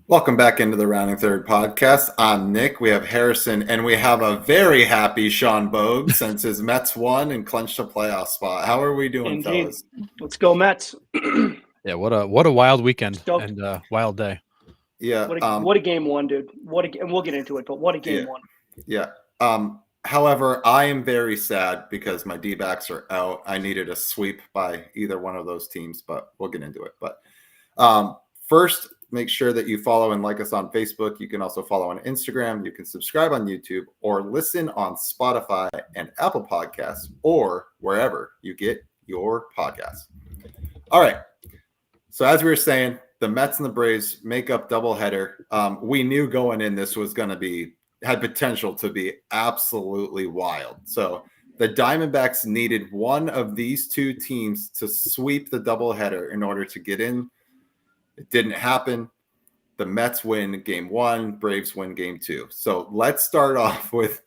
Welcome back into the Rounding Third podcast. I'm Nick. We have Harrison, and we have a very happy Sean Bogue since his Mets won and clinched a playoff spot. How are we doing, fellas? Let's go Mets. Yeah, what a wild weekend and wild day. Yeah, what a game one, dude. And we'll get into it, but what a game one. Yeah. However, I am very sad because my D-backs are out. I needed a sweep by either one of those teams, but we'll get into it. But first, make sure that you follow and like us on Facebook. You can also follow on Instagram. You can subscribe on YouTube or listen on Spotify and Apple Podcasts or wherever you get your podcasts. All right. So as we were saying, the Mets and the Braves make up doubleheader. We knew going in this was going to had potential to be absolutely wild. So the Diamondbacks needed one of these two teams to sweep the doubleheader in order to get in. It didn't happen. The Mets win game one, Braves win game two. So let's start off with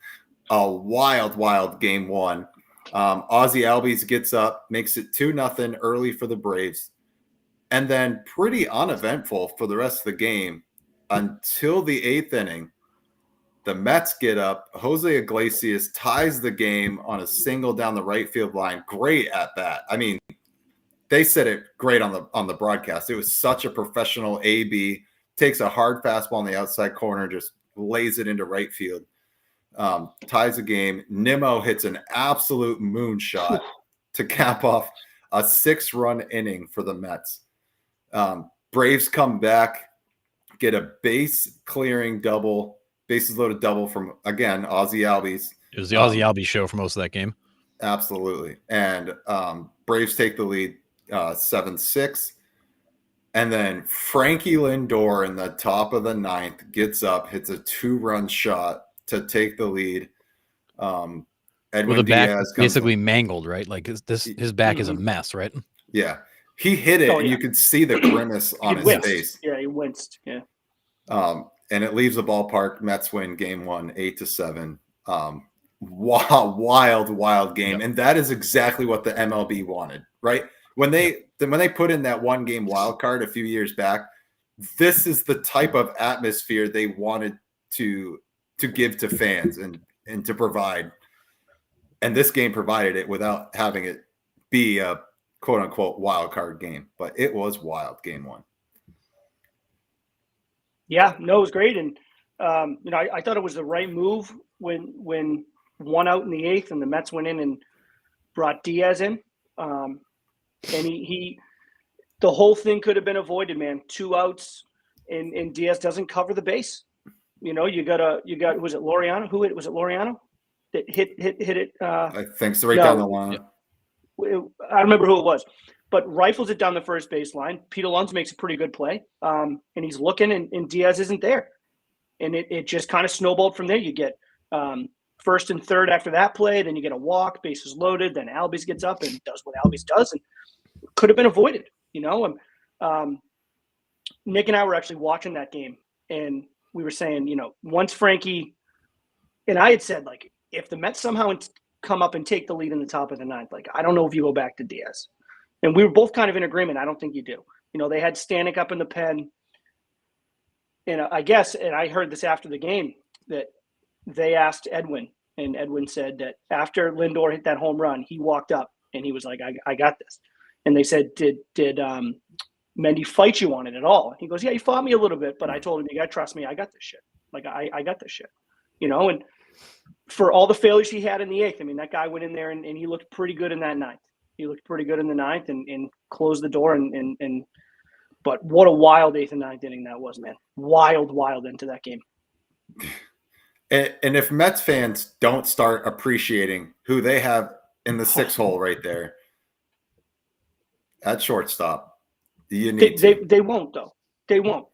a wild game one. Ozzie Albies gets up, makes it 2-0 early for the Braves, and then pretty uneventful for the rest of the game until the eighth inning. The Mets get up. Jose Iglesias ties the game on a single down the right field line. Great at bat. I mean, they said it great on the broadcast. It was such a professional AB. Takes a hard fastball on the outside corner, just lays it into right field. Ties the game. Nimmo hits an absolute moonshot to cap off a 6-run inning for the Mets. Braves come back, get a bases-loaded double from, again, Ozzie Albies. It was the Ozzie Albies show for most of that game. Absolutely. And Braves take the lead 7-6. And then Frankie Lindor in the top of the ninth gets up, hits a 2-run shot to take the lead. Edwin Diaz basically mangled, right? Like his back is a mess, right? Yeah. He hit it, and you could see the grimace on his face. Yeah, he winced. Yeah. And it leaves the ballpark. Mets win game one, 8-7. Wild game. Yep. And that is exactly what the MLB wanted, right? When they put in that 1-game wild card a few years back, this is the type of atmosphere they wanted to give to fans and to provide. And this game provided it without having it be a quote unquote wild card game, but it was wild game one. Yeah, no, it was great. And, I thought it was the right move when one out in the eighth and the Mets went in and brought Diaz in. And he the whole thing could have been avoided, man. 2 outs and Diaz doesn't cover the base. You got, was it Laureano? Was it Laureano that hit it? I think so, down the line. I don't remember who it was, but rifles it down the first baseline. Pete Alonso makes a pretty good play. And he's looking and Diaz isn't there. And it just kind of snowballed from there. You get first and third after that play, then you get a walk, bases loaded, then Albies gets up and does what Albies does, and could have been avoided, Nick and I were actually watching that game, and we were saying, once Frankie, and I had said, like, if the Mets somehow come up and take the lead in the top of the ninth, like, I don't know if you go back to Diaz. And we were both kind of in agreement. I don't think you do. They had Stanek up in the pen, and I guess, and I heard this after the game, that they asked Edwin, and Edwin said that after Lindor hit that home run, he walked up and he was like, I got this. And they said, did Mendy fight you on it at all? He goes, yeah, he fought me a little bit, but I told him, you got to trust me. I got this shit. Like, I got this shit, and for all the failures he had in the eighth, I mean, that guy went in there and he looked pretty good in that ninth. He looked pretty good in the ninth and closed the door. But what a wild eighth and ninth inning that was, man. Wild into that game. And if Mets fans don't start appreciating who they have in the 6 hole right there at shortstop, you need they won't, though. They won't.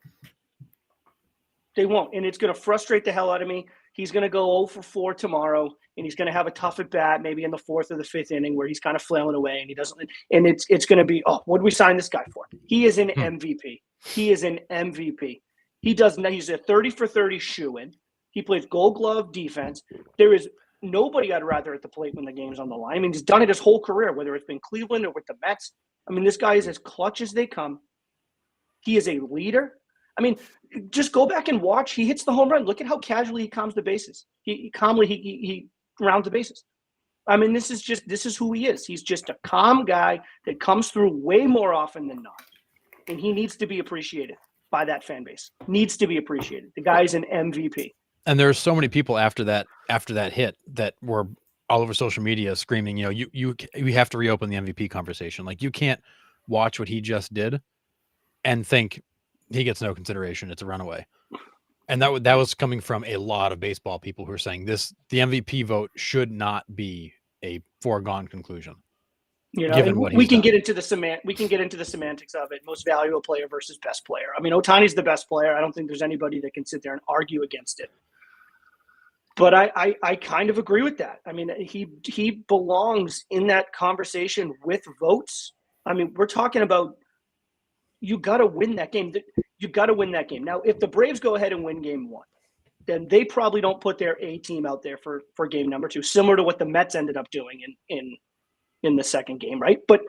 And it's going to frustrate the hell out of me. He's going to go 0 for 4 tomorrow, and he's going to have a tough at bat, maybe in the 4th or the 5th inning where he's kind of flailing away and he doesn't. And it's going to be, what did we sign this guy for? He is an MVP. He is an MVP. He does. He's a 30 for 30 shoo-in. He plays Gold Glove defense. There is nobody I'd rather at the plate when the game's on the line. I mean, he's done it his whole career, whether it's been Cleveland or with the Mets. I mean, this guy is as clutch as they come. He is a leader. I mean, just go back and watch. He hits the home run. Look at how casually he calms the bases. He rounds the bases. I mean, this is who he is. He's just a calm guy that comes through way more often than not. And he needs to be appreciated by that fan base. Needs to be appreciated. The guy's an MVP. And there's so many people after that hit that were all over social media screaming, you have to reopen the MVP conversation. Like, you can't watch what he just did and think he gets no consideration. It's a runaway. And that was coming from a lot of baseball people who are saying the MVP vote should not be a foregone conclusion. And we can get into the semantics of it. Most valuable player versus best player. I mean, Ohtani's the best player. I don't think there's anybody that can sit there and argue against it. But I kind of agree with that. I mean, he belongs in that conversation with votes. I mean, we're talking about you got to win that game. You got to win that game. Now, if the Braves go ahead and win game 1, then they probably don't put their A team out there for game number 2, similar to what the Mets ended up doing in the second game, right? But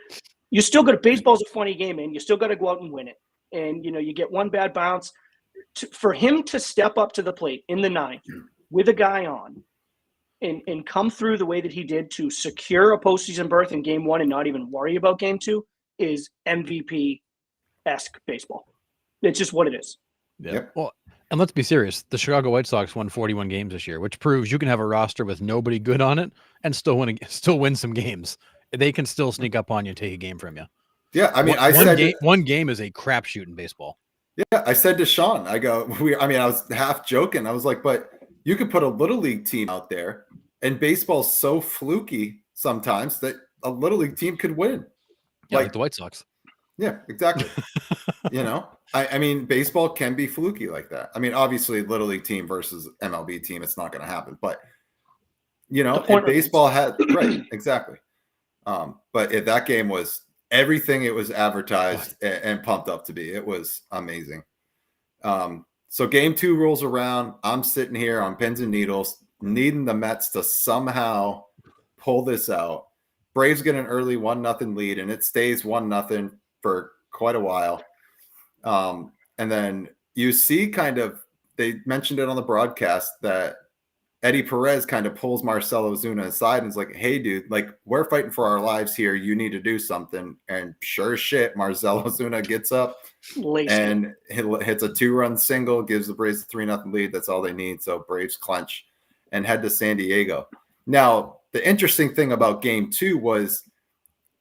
you still got to, baseball's a funny game, and you still got to go out and win it. And, you get one bad bounce. For him to step up to the plate in the 9th with a guy on and come through the way that he did to secure a postseason berth in game 1 and not even worry about game 2 is MVP-esque baseball. It's just what it is. Yeah. Yep. Well, and let's be serious. The Chicago White Sox won 41 games this year, which proves you can have a roster with nobody good on it and still win some games. They can still sneak up on you and take a game from you. Yeah, I mean, one game is a crapshoot in baseball. Yeah, I said to Sean, I was half joking. I was like, but you could put a little league team out there, and baseball's so fluky sometimes that a little league team could win. Yeah, like the White Sox. Yeah, exactly. I mean, baseball can be fluky like that. I mean, obviously, little league team versus MLB team, it's not going to happen. But and baseball had right, exactly. But if that game was everything it was advertised and pumped up to be, it was amazing. So game 2 rolls around. I'm sitting here on pins and needles, needing the Mets to somehow pull this out. Braves get an early 1-0 lead, and it stays 1-0 for quite a while. And then you see they mentioned it on the broadcast that Eddie Perez kind of pulls Marcell Ozuna aside and is like, hey, dude, like, we're fighting for our lives here. You need to do something. And sure as shit, Marcell Ozuna gets up and hits a 2-run single, gives the Braves a 3-0 lead. That's all they need. So Braves clinch and head to San Diego. Now, the interesting thing about game 2 was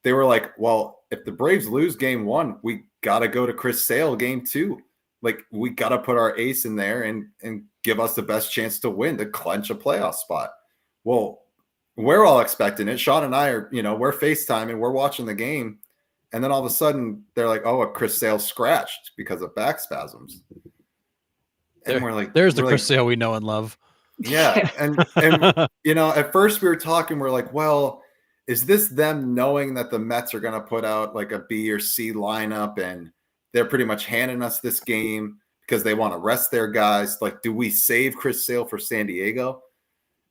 they were like, well, if the Braves lose game 1, we got to go to Chris Sale game 2. Like, we got to put our ace in there and give us the best chance to win, to clinch a playoff spot. Well, we're all expecting it. Sean and I are, we're FaceTiming, we're watching the game. And then all of a sudden they're like, oh, Chris Sale scratched because of back spasms. And we're like, there's the Chris Sale we know and love. Yeah. And at first we were talking, we're like, well, is this them knowing that the Mets are going to put out like a B or C lineup and they're pretty much handing us this game because they want to rest their guys? Like, do we save Chris Sale for San Diego?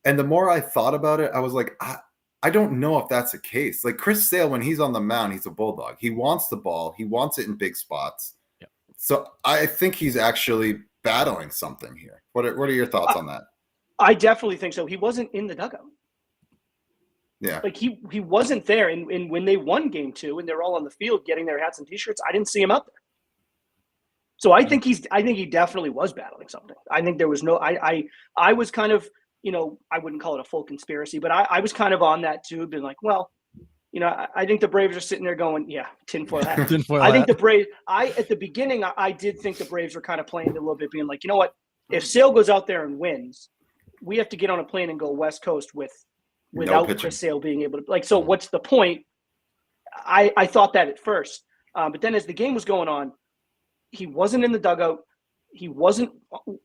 And the more I thought about it, I was like, I don't know if that's the case. Like, Chris Sale, when he's on the mound, he's a bulldog. He wants the ball. He wants it in big spots. Yeah. So I think he's actually battling something here. What are your thoughts on that? I definitely think so. He wasn't in the dugout. Yeah. Like, he wasn't there. And when they won game 2 and they're all on the field getting their hats and T-shirts, I didn't see him out there. So I think he definitely was battling something. I think there was I was kind of, I wouldn't call it a full conspiracy, but I was kind of on that too, being like, well, I think the Braves are sitting there going, yeah, tinfoil hat. I think the Braves, at the beginning, I did think the Braves were kind of playing it a little bit, being like, you know what, if Sale goes out there and wins, we have to get on a plane and go West Coast without Chris Sale being able to, like, so what's the point? I thought that at first. But then as the game was going on, he wasn't in the dugout. He wasn't,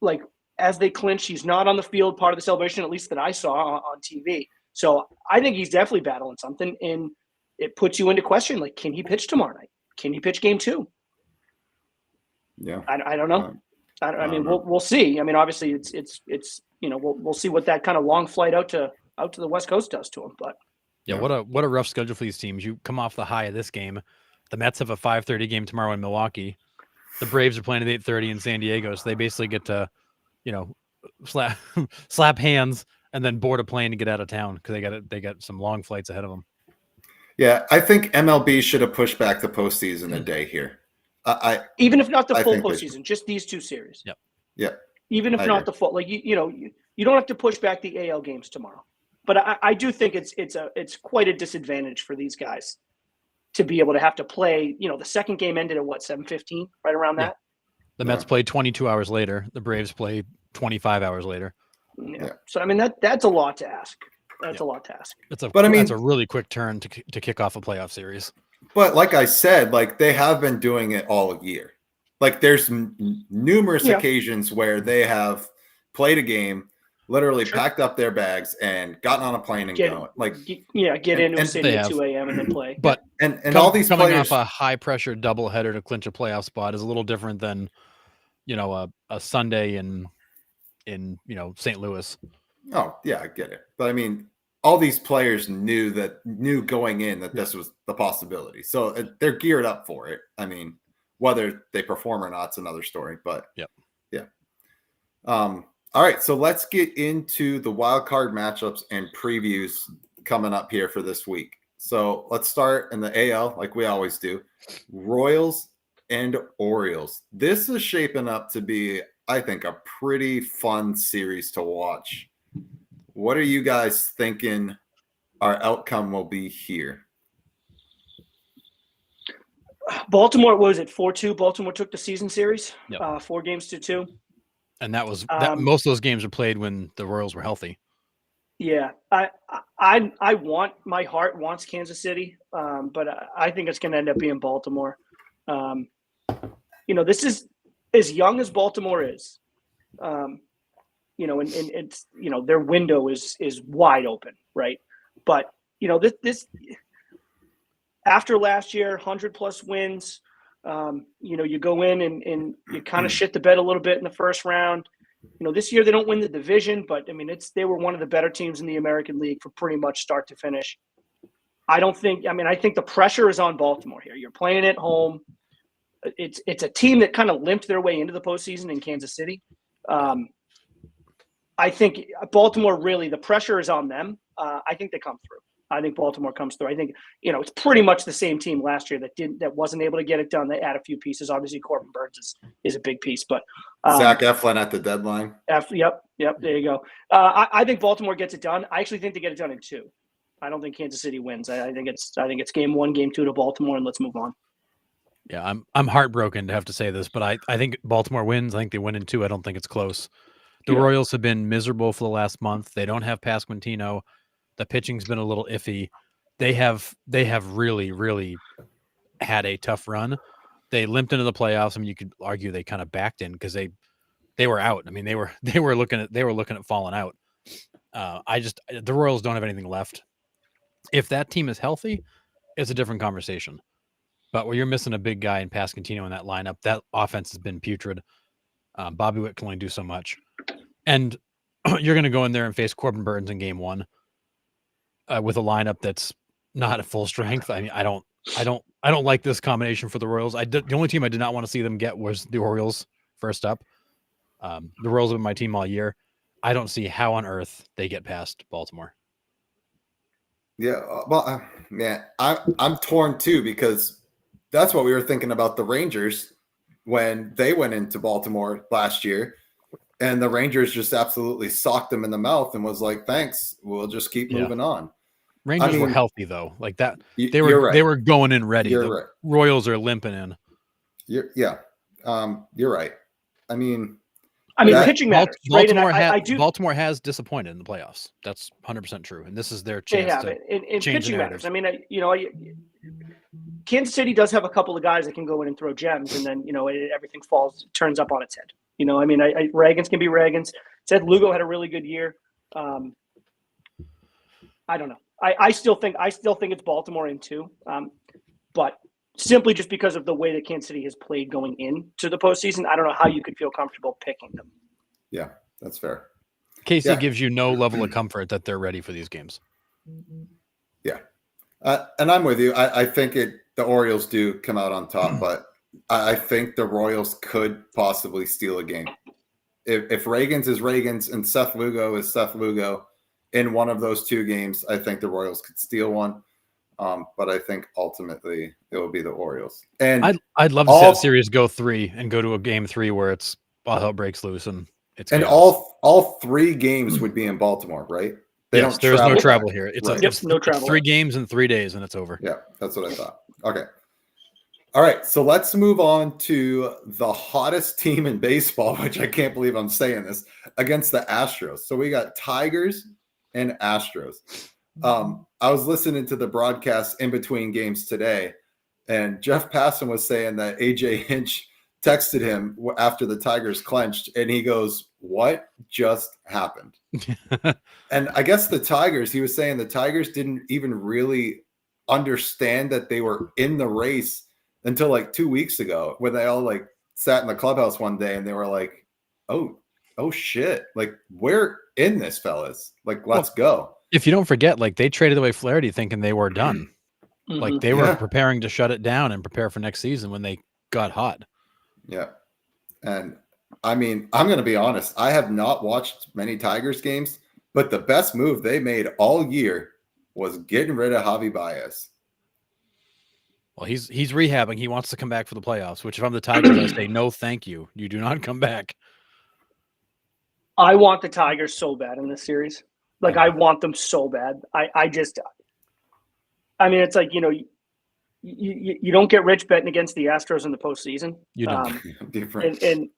like, as they clinched, he's not on the field, part of the celebration, at least that I saw on TV. So I think he's definitely battling something, and it puts you into question, like, can he pitch tomorrow night? Can he pitch game 2? Yeah. I don't know. I mean, we'll see. I mean, obviously it's we'll see what that kind of long flight out to the West Coast does to them. But yeah, what a rough schedule for these teams. You come off the high of this game. The Mets have a 5:30 game tomorrow in Milwaukee. The Braves are playing at 8:30 in San Diego, so they basically get to, slap hands and then board a plane to get out of town because they got some long flights ahead of them. Yeah, I think MLB should have pushed back the postseason a day here. Even if not the I full think they postseason, just these two series. Yep. Yeah. Even if I not agree. the full, like you don't have to push back the AL games tomorrow. But I do think it's quite a disadvantage for these guys to be able to have to play. The second game ended at 7:15, right around that. The Mets play 22 hours later. The Braves play 25 hours later. Yeah. So I mean that's a lot to ask. That's a lot to ask. That's a But really quick turn to kick off a playoff series. But like I said, like they have been doing it all year. Like there's numerous occasions where they have played a game, literally packed up their bags and gotten on a plane and going. Like get into a city at 2 a.m. and then play. But and all these coming players off a high pressure doubleheader to clinch a playoff spot is a little different than a Sunday in St. Louis. Oh, yeah, I get it. But I mean, all these players knew going in that this was the possibility. So they're geared up for it. I mean, whether they perform or not, it's another story. But yeah. All right, so let's get into the wild card matchups and previews coming up here for this week. So let's start in the AL like we always do. Royals and Orioles. This is shaping up to be, I think, a pretty fun series to watch. What are you guys thinking our outcome will be here? Baltimore, what was it, 4-2? Baltimore took the season series, Yep. 4-2. And that was most of those games were played when the Royals were healthy. Yeah, my heart wants Kansas City, but I think it's going to end up being Baltimore. This is as young as Baltimore is. And it's their window is wide open, right? But this after last year, 100+ wins. You go in and you kind of shit the bed a little bit in the first round. This year they don't win the division, but I mean they were one of the better teams in the American League for pretty much start to finish. I think the pressure is on Baltimore here. You're playing at home. It's a team that kind of limped their way into the postseason in Kansas City. I think Baltimore really, the pressure is on them. I think they come through. I think Baltimore comes through. I think, it's pretty much the same team last year that wasn't able to get it done. They add a few pieces. Obviously, Corbin Burns is a big piece, but Zach Eflin at the deadline. Yep. There you go. I think Baltimore gets it done. I actually think they get it done in 2. I don't think Kansas City wins. I think it's game 1, game 2 to Baltimore, and let's move on. Yeah, I'm heartbroken to have to say this, but I think Baltimore wins. I think they win in 2. I don't think it's close. The Royals have been miserable for the last month. They don't have Pasquantino. The pitching's been a little iffy. They have really, really had a tough run. They limped into the playoffs. I mean, you could argue they kind of backed in because they were out. I mean, they were looking at falling out. The Royals don't have anything left. If that team is healthy, it's a different conversation. But where you're missing a big guy in Pasquantino in that lineup, that offense has been putrid. Bobby Witt can only do so much, and you're going to go in there and face Corbin Burns in game 1 with a lineup that's not at full strength. I mean, I don't like this combination for the Royals. The only team I did not want to see them get was the Orioles first up. The Royals have been my team all year. I don't see how on earth they get past Baltimore. Yeah, well, I'm torn too because that's what we were thinking about the Rangers when they went into Baltimore last year, and the Rangers just absolutely socked them in the mouth and was like, "Thanks, we'll just keep moving on." Rangers were healthy though, like that. They right. were going in ready. You're the right. Royals are limping in. You're right. I mean, pitching matters. Baltimore has disappointed in the playoffs. That's 100% true, and this is their chance. They have to it. And change pitching matters. I mean, Kansas City does have a couple of guys that can go in and throw gems, and then everything turns up on its head. Ragans can be Ragans. Said Lugo had a really good year. I don't know. I still think it's Baltimore in 2, but simply just because of the way that Kansas City has played going into the postseason, I don't know how you could feel comfortable picking them. Yeah, that's fair. Casey Yeah. gives you no level of comfort that they're ready for these games. Yeah. And I'm with you. I think the Orioles do come out on top, but I think the Royals could possibly steal a game. If Reagan's is Reagan's and Seth Lugo is Seth Lugo in one of those two games, I think the Royals could steal one. But I think ultimately it will be the Orioles. And I'd love to see that series go 3 and go to a game 3 where it's all hell breaks loose and it's chaos. all 3 games would be in Baltimore, right? Yes, there is no travel here. It's right. it's no travel. 3 games in 3 days and it's over. Yeah, that's what I thought. Okay. All right, so let's move on to the hottest team in baseball, which I can't believe I'm saying this, against the Astros. So we got Tigers and Astros. I was listening to the broadcast in between games today, and Jeff Passan was saying that AJ Hinch texted him after the Tigers clinched, and he goes, "What just happened?" And I guess he was saying the Tigers didn't even really understand that they were in the race until like 2 weeks ago, when they all like sat in the clubhouse one day and they were like, oh shit, like we're in this, fellas, like let's go. If you don't forget, like they traded away Flaherty thinking they were done. Like they were preparing to shut it down and prepare for next season when they got hot. Yeah. And I mean, I'm going to be honest. I have not watched many Tigers games, but the best move they made all year was getting rid of Javi Baez. Well, he's rehabbing. He wants to come back for the playoffs, which if I'm the Tigers, I say, no, thank you. You do not come back. I want the Tigers so bad in this series. Like, I want them so bad. I mean, it's like, you don't get rich betting against the Astros in the postseason. You don't. Different. And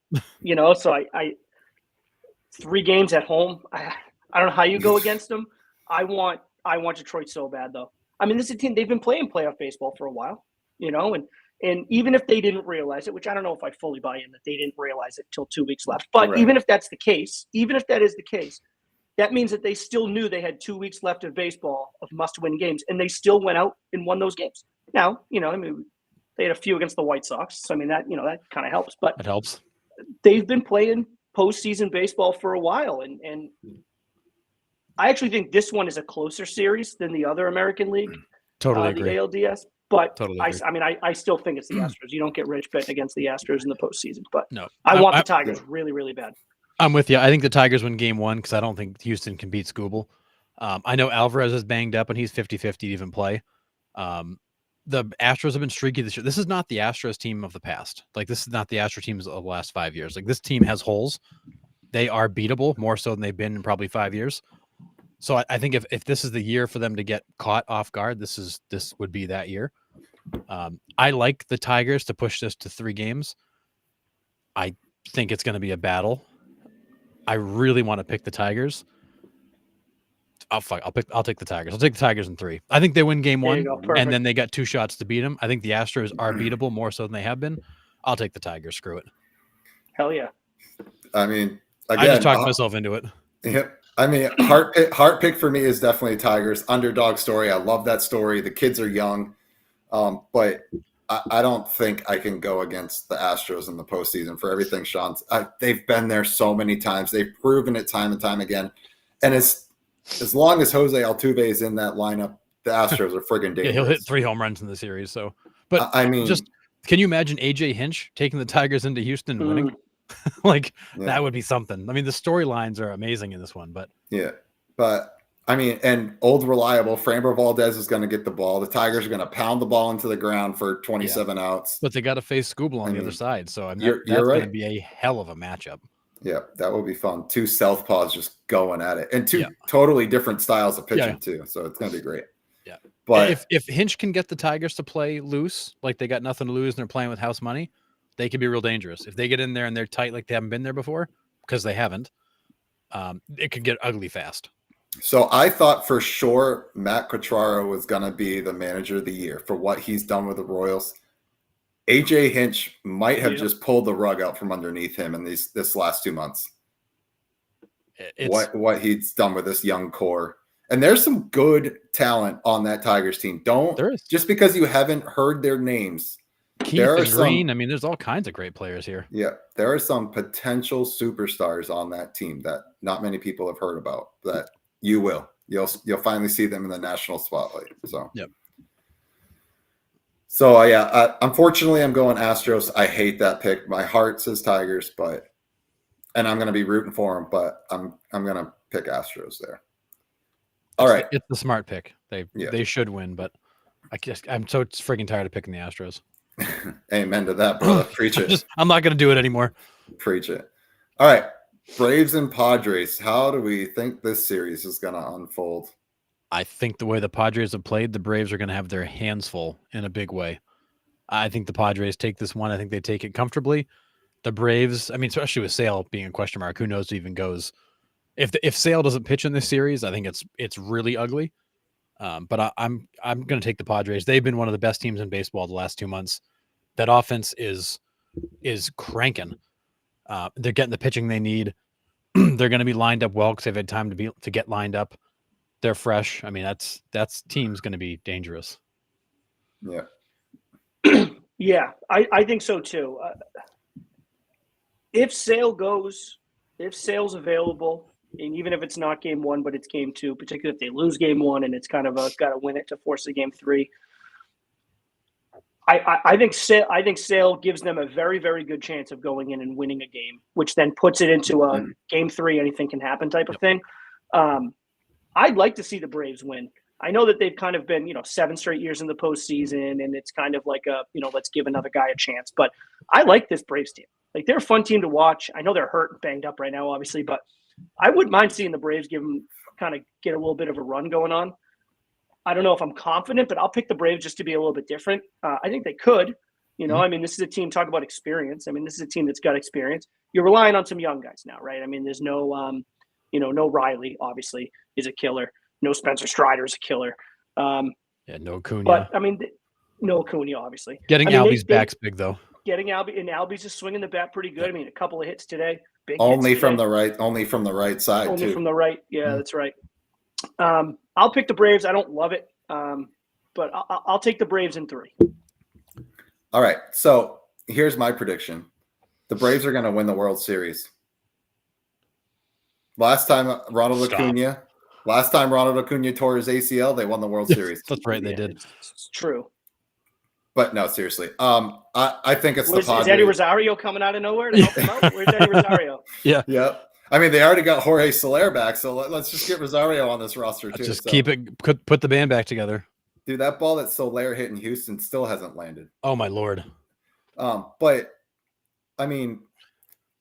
so I 3 games at home. I don't know how you go against them. I want Detroit so bad, though. I mean, this is a team, they've been playing playoff baseball for a while, and even if they didn't realize it, which I don't know if I fully buy in that they didn't realize it till 2 weeks left, but even if that's the case, even if that is the case, that means that they still knew they had 2 weeks left of baseball of must-win games, and they still went out and won those games. Now, I mean, they had a few against the White Sox, so I mean that that kind of helps. But it helps. They've been playing postseason baseball for a while, and I actually think this one is a closer series than the other American League, Totally agree. the ALDS. But totally I still think it's the Astros. You don't get rich betting against the Astros in the postseason. But no, I want the Tigers really, really bad. I'm with you. I think the Tigers win game 1 because I don't think Houston can beat Skubal. I know Alvarez is banged up and he's 50-50 to even play. The Astros have been streaky this year. This is not the Astros team of the past. Like, this is not the Astros teams of the last 5 years. Like, this team has holes. They are beatable more so than they've been in probably 5 years. So I think if this is the year for them to get caught off guard, this would be that year. I like the Tigers to push this to 3 games. I think it's going to be a battle. I really want to pick the Tigers. I'll take the Tigers. I'll take the Tigers in 3. I think they win game 1, and then they got 2 shots to beat them. I think the Astros are beatable more so than they have been. I'll take the Tigers. Screw it. Hell yeah. I mean, again, I just talked myself into it. Yep. I mean, heart pick for me is definitely Tigers. Underdog story. I love that story. The kids are young, but I don't think I can go against the Astros in the postseason for everything. They've been there so many times. They've proven it time and time again. And as long as Jose Altuve is in that lineup, the Astros are friggin' dangerous. Yeah, he'll hit 3 home runs in the series. So, but I mean, just can you imagine AJ Hinch taking the Tigers into Houston and winning? That would be something. I mean, the storylines are amazing in this one, but I mean, and old reliable Framber Valdez is going to get the ball. The Tigers are going to pound the ball into the ground for 27 outs. But they got to face Skubal on the other side. So that's you're right. going to be a hell of a matchup. Yeah, that will be fun. 2 southpaws just going at it, and 2 totally different styles of pitching too. So it's going to be great. Yeah, but if Hinch can get the Tigers to play loose, like they got nothing to lose and they're playing with house money, they could be real dangerous. If they get in there and they're tight like they haven't been there before, because they haven't, it could get ugly fast. So I thought for sure Matt Quatraro was going to be the manager of the year for what he's done with the Royals. AJ Hinch might have just pulled the rug out from underneath him in this last 2 months. What he's done with this young core. And there's some good talent on that Tigers team. Just because you haven't heard their names Keith There are and Green. some- I mean, there's all kinds of great players here. Yeah, there are some potential superstars on that team that not many people have heard about. That you will. You'll finally see them in the national spotlight. So. Yep. So yeah, unfortunately, I'm going Astros. I hate that pick. My heart says Tigers, and I'm going to be rooting for them, but I'm going to pick Astros there. All right, It's the smart pick. Yeah. They should win, but I'm so freaking tired of picking the Astros. Amen to that, brother. Preach it. I'm not going to do it anymore. Preach it. All right, Braves and Padres. How do we think this series is going to unfold? I think the way the Padres have played, the Braves are going to have their hands full in a big way. I think the Padres take this one. I think they take it comfortably. The Braves, I mean, especially with Sale being a question mark, who knows who even goes. If Sale doesn't pitch in this series, I think it's really ugly. But I'm going to take the Padres. They've been one of the best teams in baseball the last 2 months. That offense is cranking. They're getting the pitching they need. They're going to be lined up well because they've had time to get lined up. They're fresh. I mean, that's team's going to be dangerous. Yeah. Yeah, I think so too. If Sale's available, and even if it's not game one, but it's game two, particularly if they lose game one and it's kind of got to win it to force a game three. I think Sale gives them a very, very good chance of going in and winning a game, which then puts it into a game three, anything can happen type of thing. I'd like to see the Braves win. I know that they've kind of been, 7 straight years in the postseason, and it's kind of like let's give another guy a chance. But I like this Braves team. Like, they're a fun team to watch. I know they're hurt and banged up right now, obviously, but I wouldn't mind seeing the Braves get a little bit of a run going on. I don't know if I'm confident, but I'll pick the Braves just to be a little bit different. I think they could. I mean, this is a team, talk about experience. I mean, this is a team that's got experience. You're relying on some young guys now, right? I mean, there's no Riley, obviously, is a killer. No Spencer Strider is a killer. No Acuna. But, I mean, no Acuna, obviously. Getting Albie's back's big, though. Getting Albie, and Albie's just swinging the bat pretty good. I mean, a couple of hits today. Only from the right side, Only too. from the right. Yeah, that's right. I'll pick the Braves. I don't love it, but I'll take the Braves in 3. All right, so here's my prediction. The Braves are going to win the World Series. Last time Ronald Acuna tore his ACL, they won the World Series. That's right, they did. It's true. But no, seriously. I think it's the Padres. Is Eddie Rosario coming out of nowhere to help him out? Where's Eddie Rosario? Yeah. Yep. I mean, they already got Jorge Soler back, so let's just get Rosario on this roster too. Just keep it. Put the band back together. Dude, that ball that Soler hit in Houston still hasn't landed. Oh my Lord. But I mean,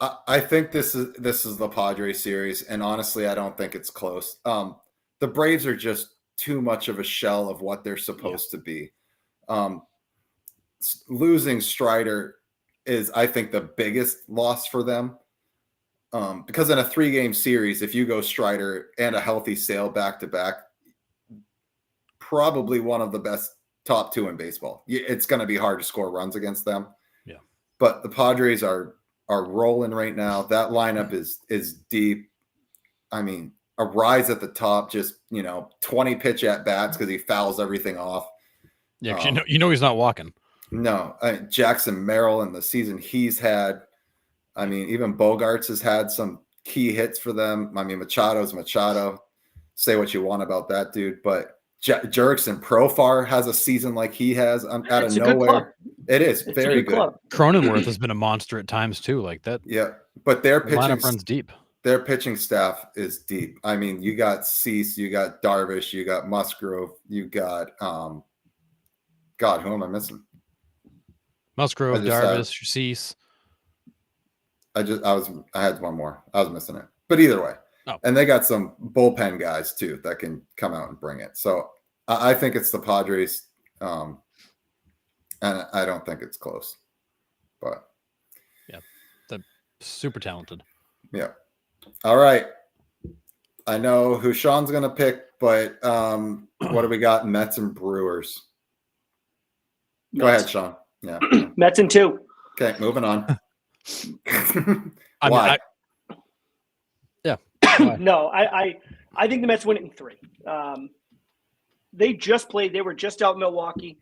I think this is the Padres series, and honestly, I don't think it's close. The Braves are just too much of a shell of what they're supposed to be. Losing Strider is, I think, the biggest loss for them. Because in a 3-game series, if you go Strider and a healthy Sale back-to-back, probably one of the best top 2 in baseball. It's going to be hard to score runs against them. Yeah. But the Padres are rolling right now. That lineup is deep. I mean, a rise at the top, just 20 pitch at bats because he fouls everything off. Yeah, he's not walking. No, Jackson Merrill in the season he's had. I mean, even Bogarts has had some key hits for them. I mean, Machado's Machado. Say what you want about that dude, but Jurickson Profar has a season like he has out of nowhere. It is very good. Cronenworth has been a monster at times too, like that. Yeah, but their pitching lineup runs deep. Their pitching staff is deep. I mean, you got Cease, you got Darvish, you got Musgrove, you got God, who am I missing? Musgrove, Darvish, Cease. I had one more. I was missing it. But either way. Oh. And they got some bullpen guys too that can come out and bring it. So I think it's the Padres. And I don't think it's close. But yeah, they're super talented. Yeah. All right. I know who Sean's gonna pick, but what do we got? Mets and Brewers. Go ahead, Sean. Yeah. Mets in 2. Okay, moving on. Why? No, I think the Mets win it in 3. They were just out in Milwaukee.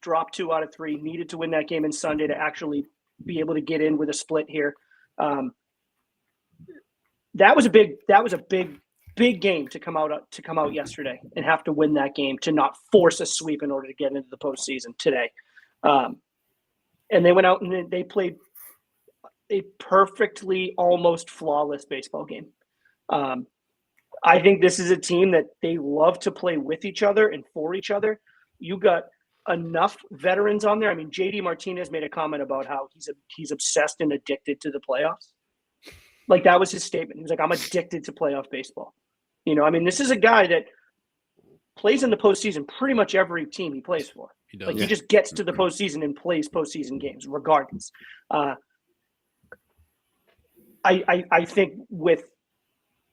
dropped 2 out of 3, needed to win that game on Sunday to actually be able to get in with a split here. That was a big game to come out yesterday and have to win that game, to not force a sweep in order to get into the postseason today. And they went out and they played a perfectly, almost flawless baseball game. I think this is a team that they love to play with each other and for each other. You got enough veterans on there. I mean, JD Martinez made a comment about how he's obsessed and addicted to the playoffs. Like, that was his statement. He was like, I'm addicted to playoff baseball. You know, I mean, this is a guy that plays in the postseason pretty much every team he plays for. He does. Like, he just gets to the postseason and plays postseason games regardless. I think with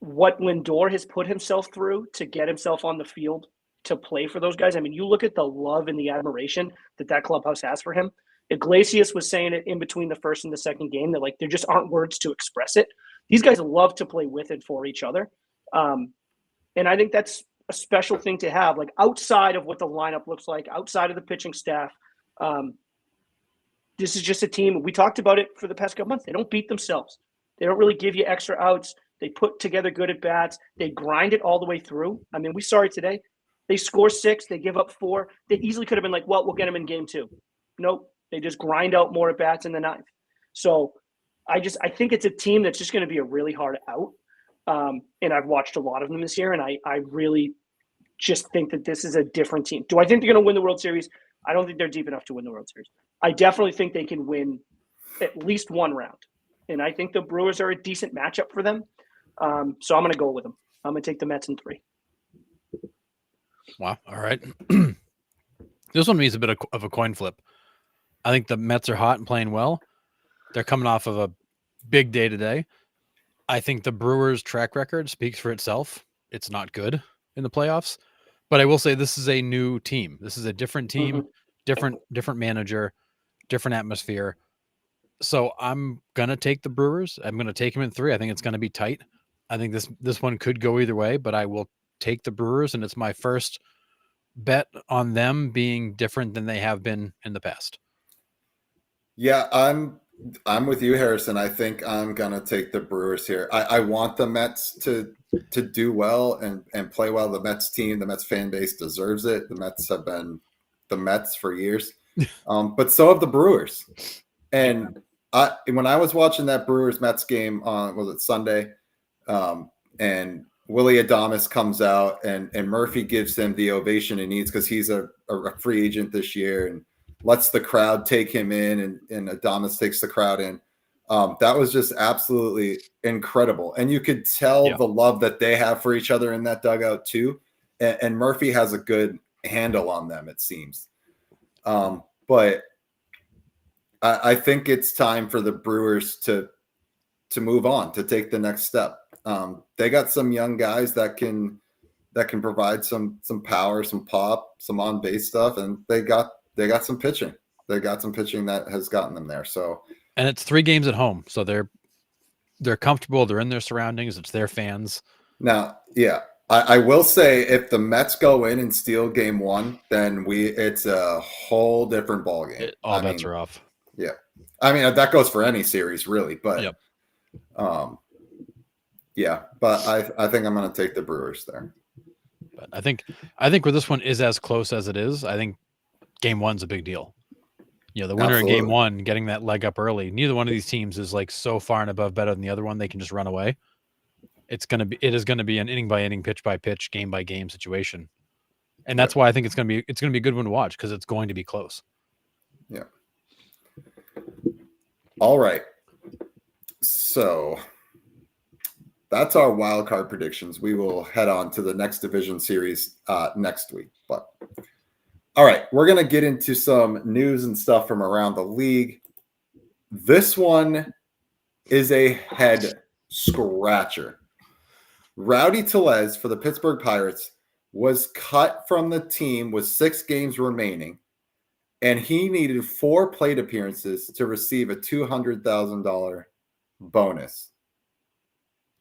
what Lindor has put himself through to get himself on the field to play for those guys, I mean, you look at the love and the admiration that clubhouse has for him. Iglesias was saying it in between the first and the second game that, like, there just aren't words to express it. These guys love to play with and for each other. And I think that's a special thing to have, like, outside of what the lineup looks like, outside of the pitching staff. This is just a team. We talked about it for the past couple months. They don't beat themselves. They don't really give you extra outs. They put together good at bats. They grind it all the way through. I mean, we saw it today. They score 6. They give up 4. They easily could have been like, well, we'll get them in game 2. Nope. They just grind out more at bats in the 9th. So I think it's a team that's just going to be a really hard out. And I've watched a lot of them this year, and I really just think that this is a different team. Do I think they're going to win the World Series? I don't think they're deep enough to win the World Series. I definitely think they can win at least one round. And I think the Brewers are a decent matchup for them. So I'm going to go with them. I'm going to take the Mets in 3. Wow. All right. This one means a bit of a coin flip. I think the Mets are hot and playing well. They're coming off of a big day today. I think the Brewers' track record speaks for itself. It's not good in the playoffs, but I will say this is a new team. This is a different team, different manager, different atmosphere. So I'm going to take the Brewers. I'm going to take them in 3. I think it's going to be tight. I think this one could go either way, but I will take the Brewers, and it's my first bet on them being different than they have been in the past. Yeah, I'm with you, Harrison. I think I'm gonna take the Brewers here. I want the Mets to do well and play well. The Mets team, the Mets fan base deserves it. The Mets have been the Mets for years, but so have the Brewers. And when I was watching that Brewers Mets game on, was it Sunday, and Willie Adames comes out and Murphy gives him the ovation he needs because he's a free agent this year, and lets the crowd take him in, and Adames takes the crowd in. That was just absolutely incredible. And you could tell the love that they have for each other in that dugout too. And Murphy has a good handle on them, it seems. But I think it's time for the Brewers to move on, to take the next step. They got some young guys that can provide some power, some pop, some on base stuff, and they got some pitching. They got some pitching that has gotten them there. So, and it's 3 games at home, so they're comfortable. They're in their surroundings. It's their fans. Now, yeah, I will say if the Mets go in and steal game 1, then it's a whole different ballgame. All bets are off. Yeah, I mean that goes for any series really, but yeah, but I think I'm going to take the Brewers there. But I think where this one is as close as it is, I think game 1's a big deal. You know, the winner in game 1 getting that leg up early. Neither one of these teams is like so far and above better than the other one they can just run away. It is going to be an inning by inning, pitch by pitch, game by game situation. And that's why I think it's going to be a good one to watch, because it's going to be close. Yeah. All right. So that's our wild card predictions. We will head on to the next division series next week. But all right, we're going to get into some news and stuff from around the league. This one is a head scratcher. Rowdy Tellez for the Pittsburgh Pirates was cut from the team with 6 games remaining, and he needed 4 plate appearances to receive a $200,000 bonus.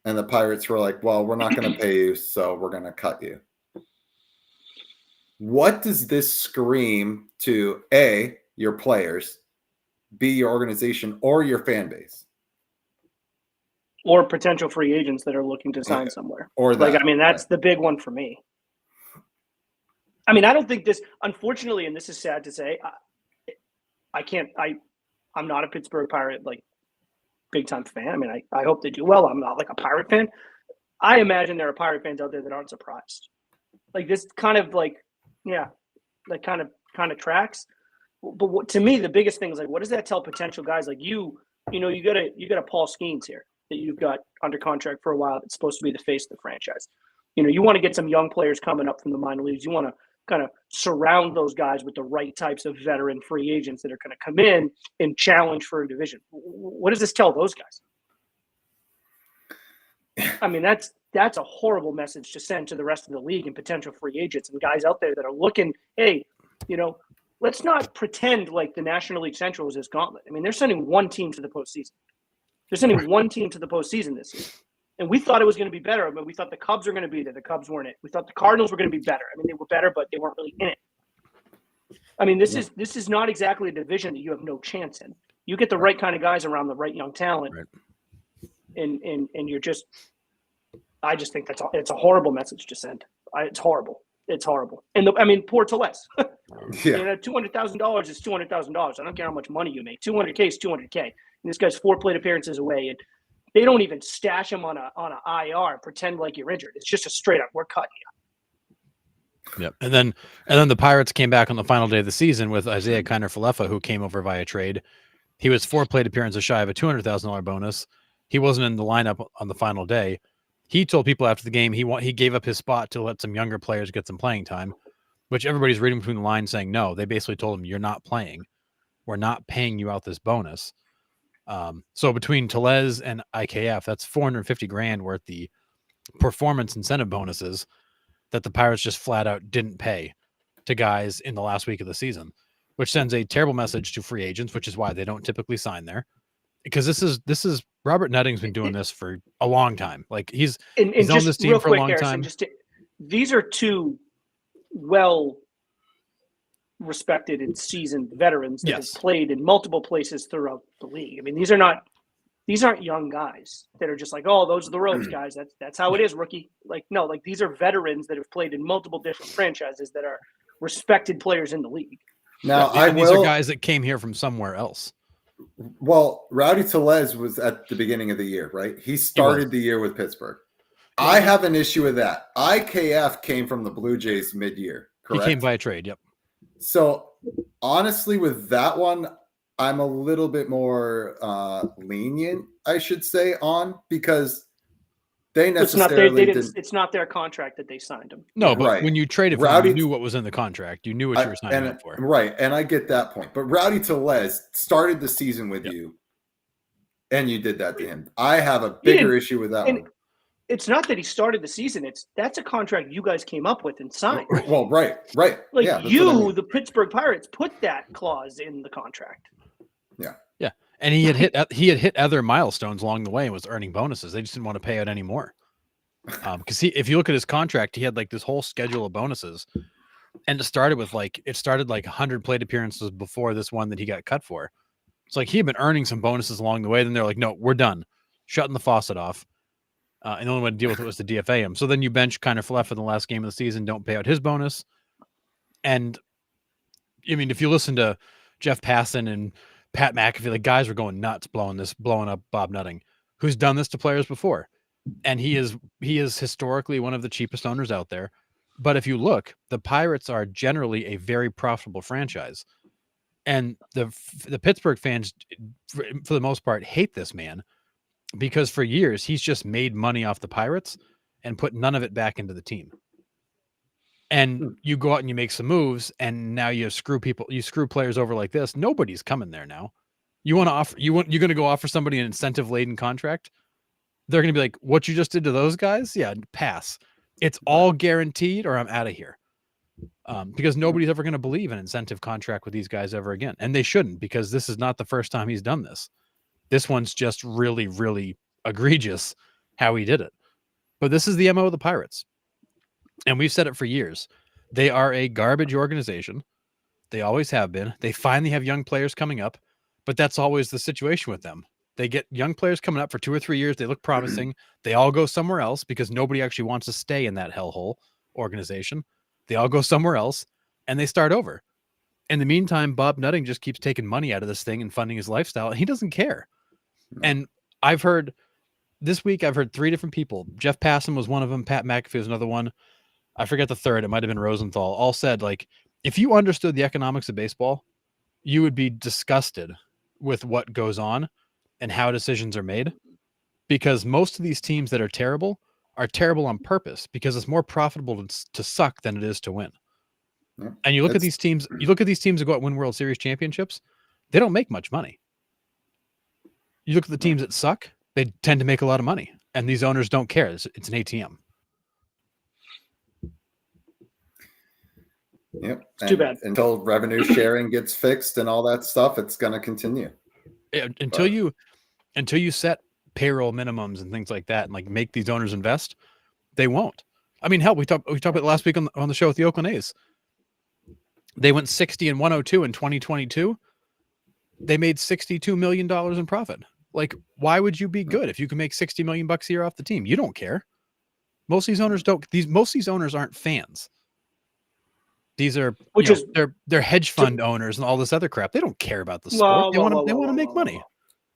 And the Pirates were like, well, we're not going to pay you, so we're going to cut you. What does this scream to A, your players, B, your organization, or your fan base? Or potential free agents that are looking to sign somewhere. Or that. Like, I mean, that's right. the big one for me. I mean, I don't think this, unfortunately, and this is sad to say, I'm not a Pittsburgh Pirate, like, big time fan. I mean, I hope they do well. I'm not like a Pirate fan. I imagine there are Pirate fans out there that aren't surprised. Like, this kind of like, yeah, like kind of tracks. But to me, the biggest thing is like, what does that tell potential guys like you? You know, you got a Paul Skeens here that you've got under contract for a while. That's supposed to be the face of the franchise. You know, you want to get some young players coming up from the minor leagues. You want to kind of surround those guys with the right types of veteran free agents that are going to come in and challenge for a division. What does this tell those guys? I mean, that's a horrible message to send to the rest of the league and potential free agents and guys out there that are looking, hey, you know, let's not pretend like the National League Central is this gauntlet. I mean, they're sending one team to the postseason. They're sending one team to the postseason this year. And we thought it was going to be better. I mean, we thought the Cubs were going to be there. The Cubs weren't it. We thought the Cardinals were going to be better. I mean, they were better, but they weren't really in it. I mean, this is not exactly a division that you have no chance in. You get the right kind of guys around the right young talent, Right. and you're just. I just think it's a horrible message to send. It's horrible. It's horrible. And I mean, poor Tellez. Yeah. You know, $200,000 is $200,000. I don't care how much money you make. $200K is $200K. And this guy's 4 plate appearances away, and they don't even stash him on a IR and pretend like you're injured. It's just a straight up, we're cutting you. Yep. And then the Pirates came back on the final day of the season with Isaiah Kiner-Falefa, who came over via trade. He was 4 plate appearances shy of a $200,000 bonus. He wasn't in the lineup on the final day. He told people after the game he gave up his spot to let some younger players get some playing time, which everybody's reading between the lines saying no. They basically told him, you're not playing. We're not paying you out this bonus. So between Tellez and IKF, that's $450,000 worth the performance incentive bonuses that the Pirates just flat out didn't pay to guys in the last week of the season, which sends a terrible message to free agents, which is why they don't typically sign there. Because this is Robert Nutting's been doing this for a long time. Like he's on this team for a long time. These are two well respected and seasoned veterans that have played in multiple places throughout the league. I mean, these aren't young guys that are just like, oh, those are the Rose guys. That's how it is, rookie. Like, no, like these are veterans that have played in multiple different franchises that are respected players in the league. Now, these are guys that came here from somewhere else. Well, Rowdy Tellez was at the beginning of the year, right? He started the year with Pittsburgh. I have an issue with that. IKF came from the Blue Jays mid-year, correct? He came by a trade, yep. So, honestly, with that one, I'm a little bit more lenient, I should say, on because they necessarily it's not their contract that they signed him. No, but when you traded for him, you knew what was in the contract. You knew what you were signing up for. Right, and I get that point. But Rowdy Tellez started the season with you, and you did that to him. I have a bigger issue with that one. It's not that he started the season. That's a contract you guys came up with and signed. Well, right. Like the Pittsburgh Pirates, put that clause in the contract. Yeah, and he had hit other milestones along the way and was earning bonuses. They just didn't want to pay out any more. Because if you look at his contract, he had like this whole schedule of bonuses, and it started like 100 plate appearances before this one that he got cut for. It's like he had been earning some bonuses along the way. Then they're like, no, we're done, shutting the faucet off. And the only way to deal with it was to DFA him. So then you bench Kiner-Falefa in the last game of the season, don't pay out his bonus. And I mean, if you listen to Jeff Passan and Pat McAfee, like guys were going nuts blowing up Bob Nutting, who's done this to players before. And he is historically one of the cheapest owners out there. But if you look, the Pirates are generally a very profitable franchise. And the Pittsburgh fans, for the most part, hate this man. Because for years, he's just made money off the Pirates and put none of it back into the team. And you go out and you make some moves, and now you screw players over like this. Nobody's coming there now. You're going to go offer somebody an incentive-laden contract? They're going to be like, what you just did to those guys? Yeah, pass. It's all guaranteed or I'm out of here. Because nobody's ever going to believe an incentive contract with these guys ever again. And they shouldn't, because this is not the first time he's done this. This one's just really, really egregious how he did it. But this is the MO of the Pirates. And we've said it for years. They are a garbage organization. They always have been. They finally have young players coming up, but that's always the situation with them. They get young players coming up for 2 or 3 years. They look promising. They all go somewhere else because nobody actually wants to stay in that hellhole organization. They all go somewhere else and they start over. In the meantime, Bob Nutting just keeps taking money out of this thing and funding his lifestyle, and he doesn't care. And this week, I've heard 3 different people. Jeff Passan was one of them. Pat McAfee was another one. I forget the third. It might have been Rosenthal. All said, like, if you understood the economics of baseball, you would be disgusted with what goes on and how decisions are made, because most of these teams that are terrible on purpose because it's more profitable to suck than it is to win. Yeah. And you look at these teams that go out and win World Series championships, they don't make much money. You look at the teams that suck, they tend to make a lot of money, and these owners don't care. It's an ATM. Yep. It's too bad. Until revenue sharing gets fixed and all that stuff, it's going to continue. Until you set payroll minimums and things like that, and like make these owners invest, they won't. I mean, hell, we talked about it last week on the show with the Oakland A's. They went 60 and 102 in 2022. They made $62 million in profit. Like, why would you be good if you can make $60 million a year off the team? You don't care. Most of these owners don't. Most of these owners aren't fans. These are they're hedge fund owners and all this other crap. They don't care about the sport. They want to make money.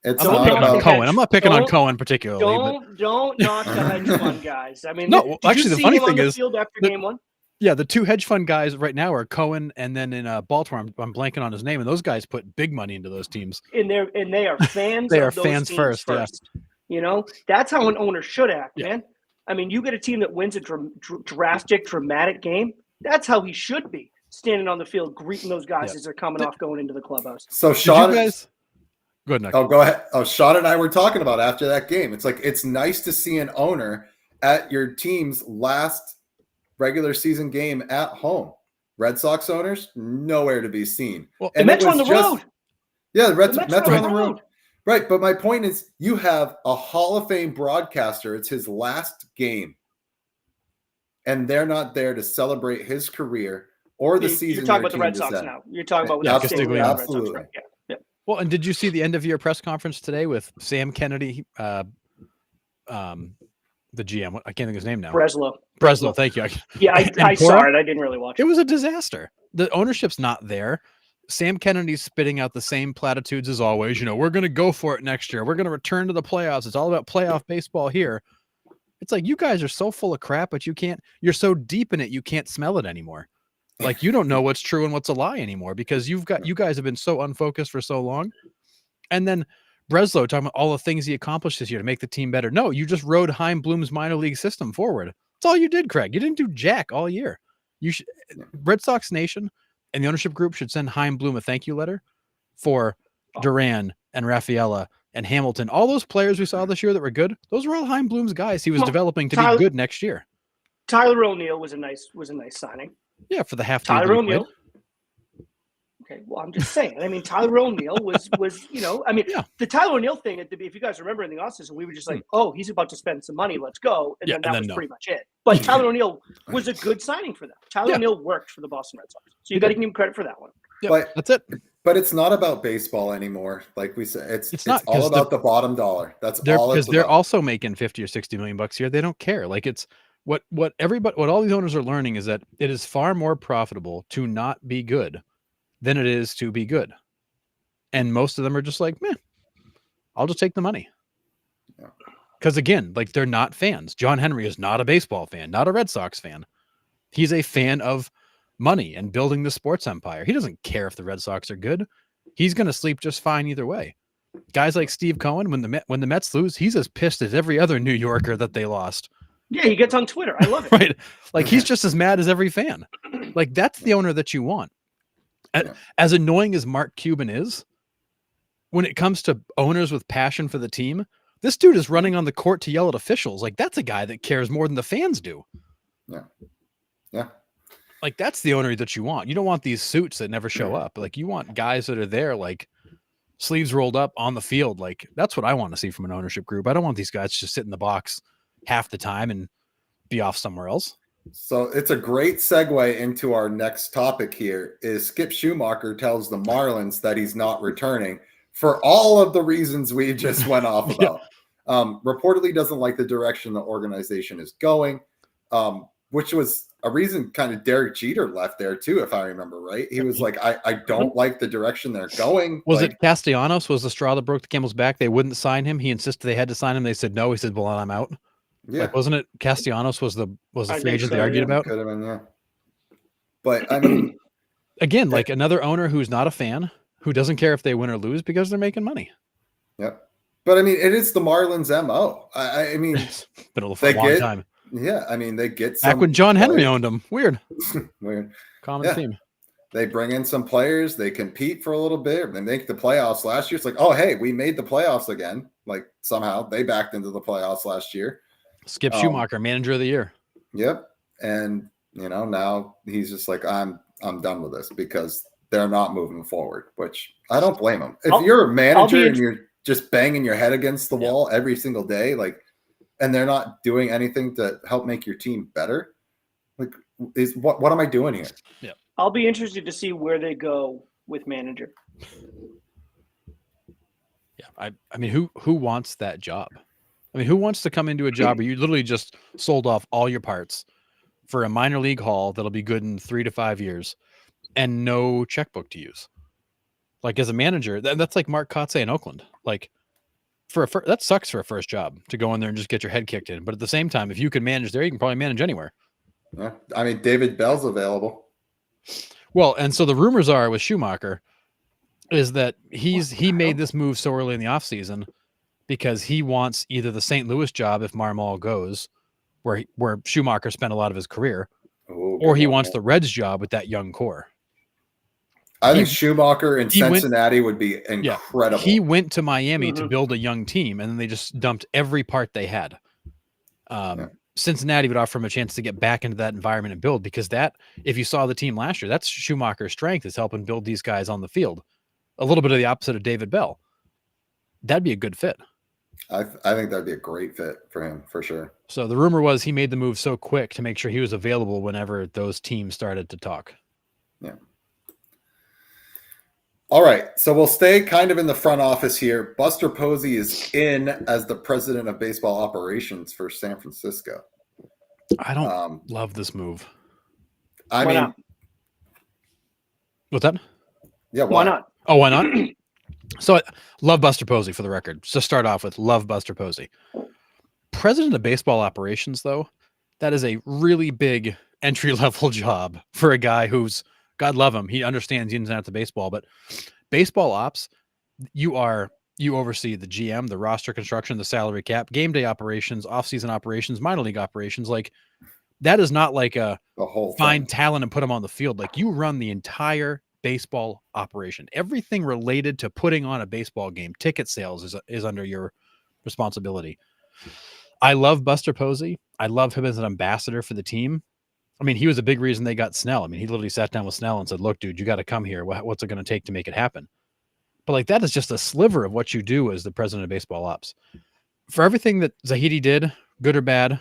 I'm not picking on Cohen. I'm not picking on Cohen particularly. Don't knock the hedge fund guys. I mean, no. Actually, the funny thing is, field after game one. Yeah, the 2 hedge fund guys right now are Cohen, and then in Baltimore, I'm blanking on his name, and those guys put big money into those teams. And they are fans. They are of those fans teams first. Yeah. You know, that's how an owner should act, man. I mean, you get a team that wins a dramatic game. That's how he should be, standing on the field, greeting those guys as they're coming off, going into the clubhouse. So Sean, go ahead, Nick. Oh, go ahead. Oh, Sean and I were talking about after that game. It's like, it's nice to see an owner at your team's last regular season game at home. Red Sox owners, nowhere to be seen. Well, and the Mets on the road. Yeah, the Mets are on the road. Right, but my point is, you have a Hall of Fame broadcaster. It's his last game. And they're not there to celebrate his career or the season. You're talking about the Red Sox now. You're talking about absolutely. Red Sox, right? Yeah. Well, and did you see the end of year press conference today with Sam Kennedy, the GM? I can't think of his name now. Breslow, thank you. Yeah, I saw it. I didn't really watch it. It was a disaster. The ownership's not there. Sam Kennedy's spitting out the same platitudes as always. You know, we're going to go for it next year. We're going to return to the playoffs. It's all about playoff baseball here. It's like, you guys are so full of crap, but you're so deep in it, you can't smell it anymore. Like, you don't know what's true and what's a lie anymore because you guys have been so unfocused for so long. And then Breslow talking about all the things he accomplished this year to make the team better. No, you just rode Chaim Bloom's minor league system forward. That's all you did, Craig. You didn't do jack all year. Red Sox Nation and the ownership group should send Chaim Bloom a thank you letter for Duran and Rafaela and Hamilton. All those players we saw this year that were good, those were all Chaim Bloom's guys he was developing to be good next year. Tyler O'Neill was a nice signing. Yeah, for the half. Tyler O'Neill. Okay, well, I'm just saying. I mean, Tyler O'Neill was the Tyler O'Neill thing. If you guys remember in the offseason, we were just like, oh, he's about to spend some money. Let's go. And then that was pretty much it. But Tyler O'Neill was a good signing for them. Tyler O'Neill worked for the Boston Red Sox. So you got to give him credit for that one. Yeah, that's it. But it's not about baseball anymore. Like we said, it's all about the bottom dollar. That's all. Because they're also making 50 or 60 million bucks a year. They don't care. Like, it's what all these owners are learning is that it is far more profitable to not be good than it is to be good. And most of them are just like, man, I'll just take the money. Because again, like, they're not fans. John Henry is not a baseball fan, not a Red Sox fan. He's a fan of money and building the sports empire. He doesn't care if the Red Sox are good. He's going to sleep just fine either way. Guys like Steve Cohen, when the Mets lose, he's as pissed as every other New Yorker that they lost. Yeah, he gets on Twitter. I love it. Right. Like, he's just as mad as every fan. Like, that's the owner that you want. As annoying as Mark Cuban is, when it comes to owners with passion for the team, this dude is running on the court to yell at officials. Like, that's a guy that cares more than the fans do. Yeah. Like, that's the owner that you want. You don't want these suits that never show up. Like, you want guys that are there, like, sleeves rolled up on the field. Like, that's what I want to see from an ownership group. I don't want these guys to just sit in the box half the time and be off somewhere else. So it's a great segue into our next topic here is Skip Schumacher tells the Marlins that he's not returning for all of the reasons we just went off about. Reportedly doesn't like the direction the organization is going, which was a reason kind of Derek Jeter left there too, if I remember right. He was like, I don't like the direction they're going. Was like, it Castellanos was the straw that broke the camel's back? They wouldn't sign him. He insisted they had to sign him. They said no. He said, well, I'm out. Yeah. Like, wasn't it Castellanos was the free agent they argued about? Could have been, yeah. But I mean, again, like another owner who's not a fan, who doesn't care if they win or lose because they're making money. Yep. But I mean, it is the Marlins' MO. I mean, It's been a long time. Yeah, I mean, they get some back when John Henry owned them. Weird. Weird. Common theme. They bring in some players. They compete for a little bit. They make the playoffs last year. It's like, oh, hey, we made the playoffs again. Like somehow they backed into the playoffs last year. Skip Schumacher, manager of the year. Yep. And now he's just like, I'm done with this because they're not moving forward, which I don't blame him. If you're a manager and you're just banging your head against the wall every single day, like, and they're not doing anything to help make your team better, like, what am I doing here? Yeah. I'll be interested to see where they go with manager. Yeah. I mean, who wants that job? I mean, who wants to come into a job where you literally just sold off all your parts for a minor league haul that'll be good in 3 to 5 years and no checkbook to use? Like, as a manager, that's like Mark Kotsay in Oakland. Like, that sucks for a first job to go in there and just get your head kicked in. But at the same time, if you can manage there, you can probably manage anywhere. Yeah. I mean, David Bell's available. Well, and so the rumors are with Schumacher is that he made this move so early in the offseason because he wants either the St. Louis job if Marmol goes, where Schumacher spent a lot of his career, or he wants the Reds job with that young core. I think Schumacher in Cincinnati would be incredible. He went to Miami to build a young team, and then they just dumped every part they had. Cincinnati would offer him a chance to get back into that environment and build, because that, if you saw the team last year, that's Schumacher's strength, is helping build these guys on the field. A little bit of the opposite of David Bell. That'd be a good fit. I think that'd be a great fit for him, for sure. So the rumor was he made the move so quick to make sure he was available whenever those teams started to talk. Yeah. All right. So we'll stay kind of in the front office here. Buster Posey is in as the president of baseball operations for San Francisco. I don't love this move. I mean, not? What's that? Yeah. Why not? Oh, why not? So I love Buster Posey, for the record. Just start off with love Buster Posey. President of baseball operations, though, that is a really big entry-level job for a guy who's, God love him, he understands ins and outs of baseball, but baseball ops, you oversee the GM, the roster construction, the salary cap, game day operations, off-season operations, minor league operations. Like, that is not like the whole find talent and put them on the field. Like, you run the entire baseball operation. Everything related to putting on a baseball game, ticket sales is under your responsibility. I love Buster Posey. I love him as an ambassador for the team. I mean, he was a big reason they got Snell. I mean, he literally sat down with Snell and said, look, dude, you got to come here. What's it going to take to make it happen? But like, that is just a sliver of what you do as the president of baseball ops. For everything that Zahidi did, good or bad,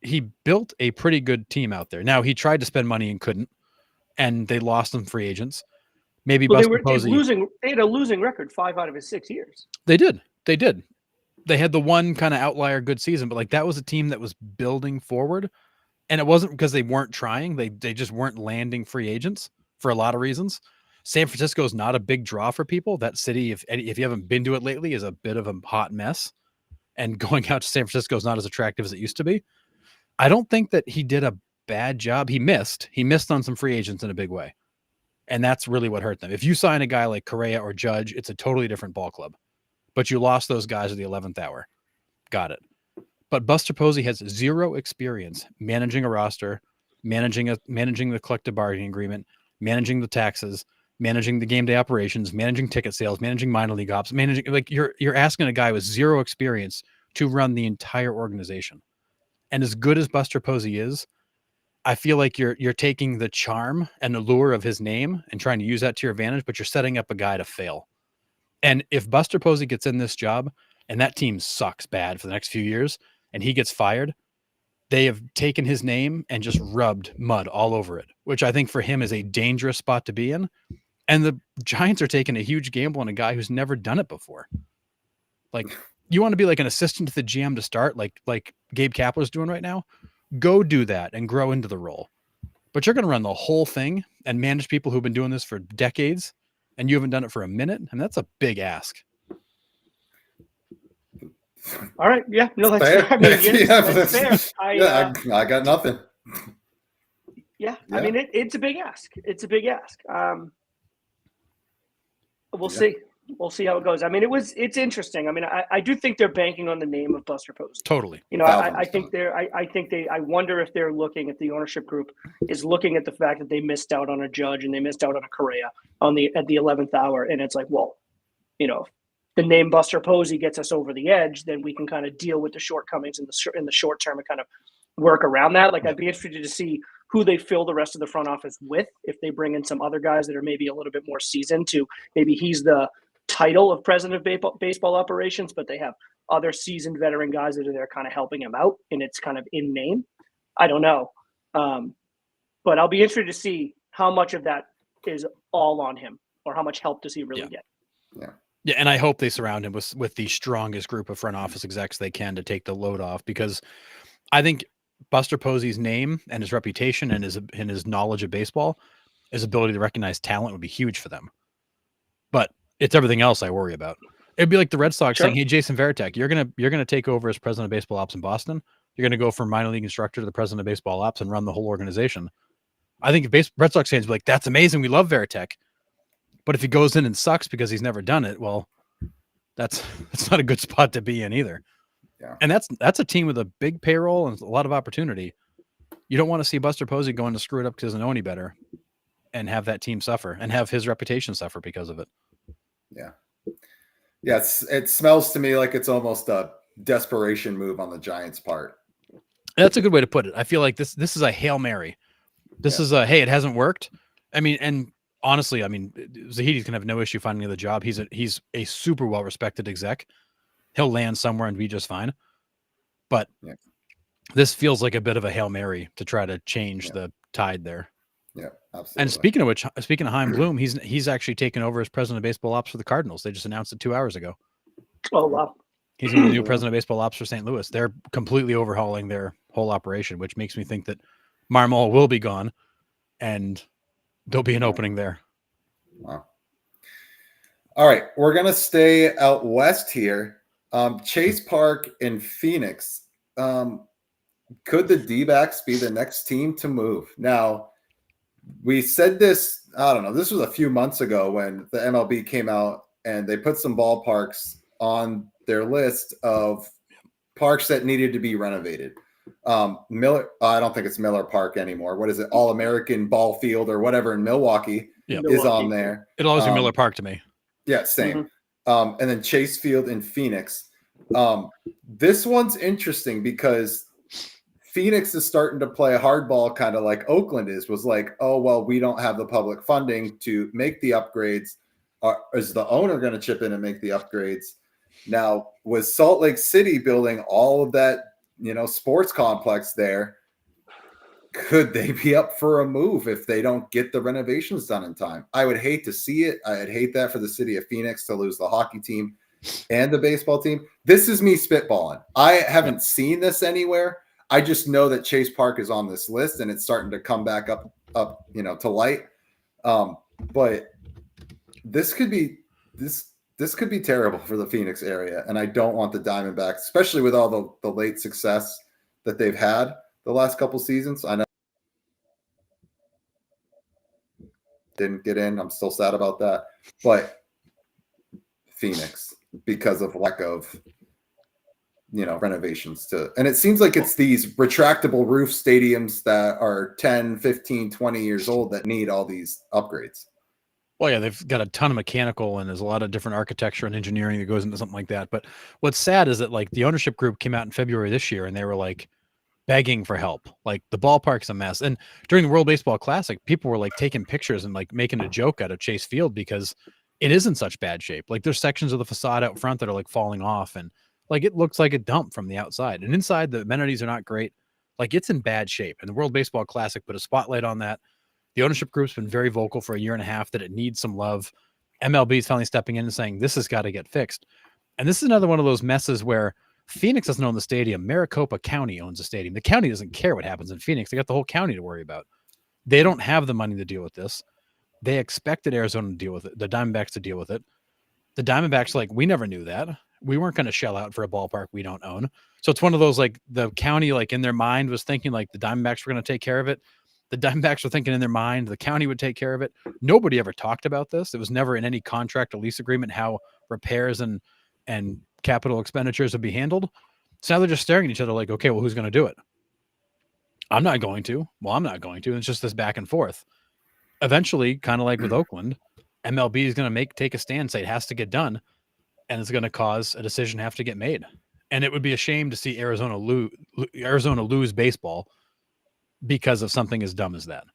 he built a pretty good team out there. Now, he tried to spend money and couldn't, and they lost some free agents. Maybe Buster Posey. They had a losing record 5 out of his 6 years. They did. They had the one kind of outlier good season, but like, that was a team that was building forward. And it wasn't because they weren't trying. They just weren't landing free agents for a lot of reasons. San Francisco is not a big draw for people. That city, if you haven't been to it lately, is a bit of a hot mess. And going out to San Francisco is not as attractive as it used to be. I don't think that he did a bad job. He missed on some free agents in a big way. And that's really what hurt them. If you sign a guy like Correa or Judge, it's a totally different ball club. But you lost those guys at the 11th hour. Got it. But Buster Posey has zero experience managing a roster, managing the collective bargaining agreement, managing the taxes, managing the game day operations, managing ticket sales, managing minor league ops, like you're asking a guy with zero experience to run the entire organization. And as good as Buster Posey is, I feel like you're taking the charm and allure of his name and trying to use that to your advantage, but you're setting up a guy to fail. And if Buster Posey gets in this job and that team sucks bad for the next few years and he gets fired, they have taken his name and just rubbed mud all over it, which I think for him is a dangerous spot to be in. And the Giants are taking a huge gamble on a guy who's never done it before. Like, you want to be like an assistant to the GM to start, like Gabe Kapler's doing right now? Go do that and grow into the role. But you're going to run the whole thing and manage people who've been doing this for decades, and you haven't done it for a minute, and that's a big ask. All right. Yeah. No, that's fair. fair. I mean, yes, that's fair. I got nothing. Yeah. I mean, it's a big ask. It's a big ask. We'll see. We'll see how it goes. I mean, it's interesting. I mean, I do think they're banking on the name of Buster Posey. Totally. You know, I wonder if they're looking at the ownership group is looking at the fact that they missed out on a Judge and they missed out on a Correa at the 11th hour. And it's like, well, you know, the name Buster Posey gets us over the edge, then we can kind of deal with the shortcomings in the short term and kind of work around that. Like, I'd be interested to see who they fill the rest of the front office with. If they bring in some other guys that are maybe a little bit more seasoned to, maybe he's the title of president of baseball operations, but they have other seasoned veteran guys that are there kind of helping him out, and it's kind of in name. I don't know. But I'll be interested to see how much of that is all on him, or how much help does he really get. Yeah, and I hope they surround him with the strongest group of front office execs they can to take the load off, because I think Buster Posey's name and his reputation and his knowledge of baseball, his ability to recognize talent would be huge for them. But it's everything else I worry about. It'd be like the Red Sox saying, "Hey, Jason Varitek, you're gonna take over as president of baseball ops in Boston. You're gonna go from minor league instructor to the president of baseball ops and run the whole organization." I think Red Sox fans would be like, "That's amazing. We love Varitek." But if he goes in and sucks because he's never done it, well, that's not a good spot to be in either. Yeah. And that's a team with a big payroll and a lot of opportunity. You don't want to see Buster Posey going to screw it up because he doesn't know any better and have that team suffer and have his reputation suffer because of it. Yeah. Yes, it smells to me like it's almost a desperation move on the Giants' part. That's a good way to put it. I feel like this is a Hail Mary. This is a, hey, it hasn't worked. I mean, and honestly, I mean, Zahidi's can have no issue finding another job. He's a super well-respected exec. He'll land somewhere and be just fine. But this feels like a bit of a Hail Mary to try to change the tide there. Yeah, absolutely. And speaking of Chaim Bloom, he's actually taken over as president of baseball ops for the Cardinals. They just announced it 2 hours ago. Oh, wow. He's going to be the new president of baseball ops for St. Louis. They're completely overhauling their whole operation, which makes me think that Marmol will be gone and there'll be an opening there. Wow. All right. We're going to stay out west here. Chase Park in Phoenix. Could the D-backs be the next team to move? Now, we said this, I don't know, this was a few months ago when the MLB came out and they put some ballparks on their list of parks that needed to be renovated. Miller, I don't think it's Miller Park anymore. What is it? All-American Ball Field or whatever in Milwaukee is on there. It'll always be Miller Park to me. Yeah, same. And then Chase Field in Phoenix. This one's interesting because Phoenix is starting to play hardball, kind of like Oakland was like, oh, well, we don't have the public funding to make the upgrades. Is the owner going to chip in and make the upgrades? Now, with Salt Lake City building all of that, sports complex there, could they be up for a move if they don't get the renovations done in time? I would hate to see it. I'd hate that for the city of Phoenix to lose the hockey team and the baseball team. This is me spitballing. I haven't seen this anywhere. I just know that Chase Park is on this list and it's starting to come back up, to light. But this could be terrible for the Phoenix area. And I don't want the Diamondbacks, especially with all the late success that they've had the last couple seasons. I know didn't get in. I'm still sad about that. But Phoenix, because of lack of renovations and it seems like it's these retractable roof stadiums that are 10, 15, 20 years old that need all these upgrades. Well, yeah, they've got a ton of mechanical and there's a lot of different architecture and engineering that goes into something like that. But what's sad is that like the ownership group came out in February this year and they were like begging for help. Like the ballpark's a mess. And during the World Baseball Classic, people were like taking pictures and like making a joke out of Chase Field because it is in such bad shape. Like there's sections of the facade out front that are like falling off and like it looks like a dump from the outside. And inside the amenities are not great. Like, it's in bad shape. And the World Baseball Classic put a spotlight on that. The ownership group's been very vocal for a year and a half that it needs some love. MLB is finally stepping in and saying, this has got to get fixed. And this is another one of those messes where Phoenix doesn't own the stadium. Maricopa County owns the stadium. The county doesn't care what happens in Phoenix. They got the whole county to worry about. They don't have the money to deal with this. They expected Arizona to deal with it, the Diamondbacks to deal with it. The Diamondbacks like, we never knew that. We weren't going to shell out for a ballpark we don't own. So it's one of those, like, the county, like, in their mind was thinking like the Diamondbacks were going to take care of it. The Diamondbacks were thinking in their mind the county would take care of it. Nobody ever talked about this. It was never in any contract or lease agreement how repairs and capital expenditures would be handled. So now they're just staring at each other like, okay, well, who's going to do it? I'm not going to. Well, I'm not going to. And it's just this back and forth. Eventually, kind of like with Oakland, MLB is going to take a stand, say it has to get done, and it's going to cause a decision to have to get made. And it would be a shame to see Arizona lose baseball because of something as dumb as that.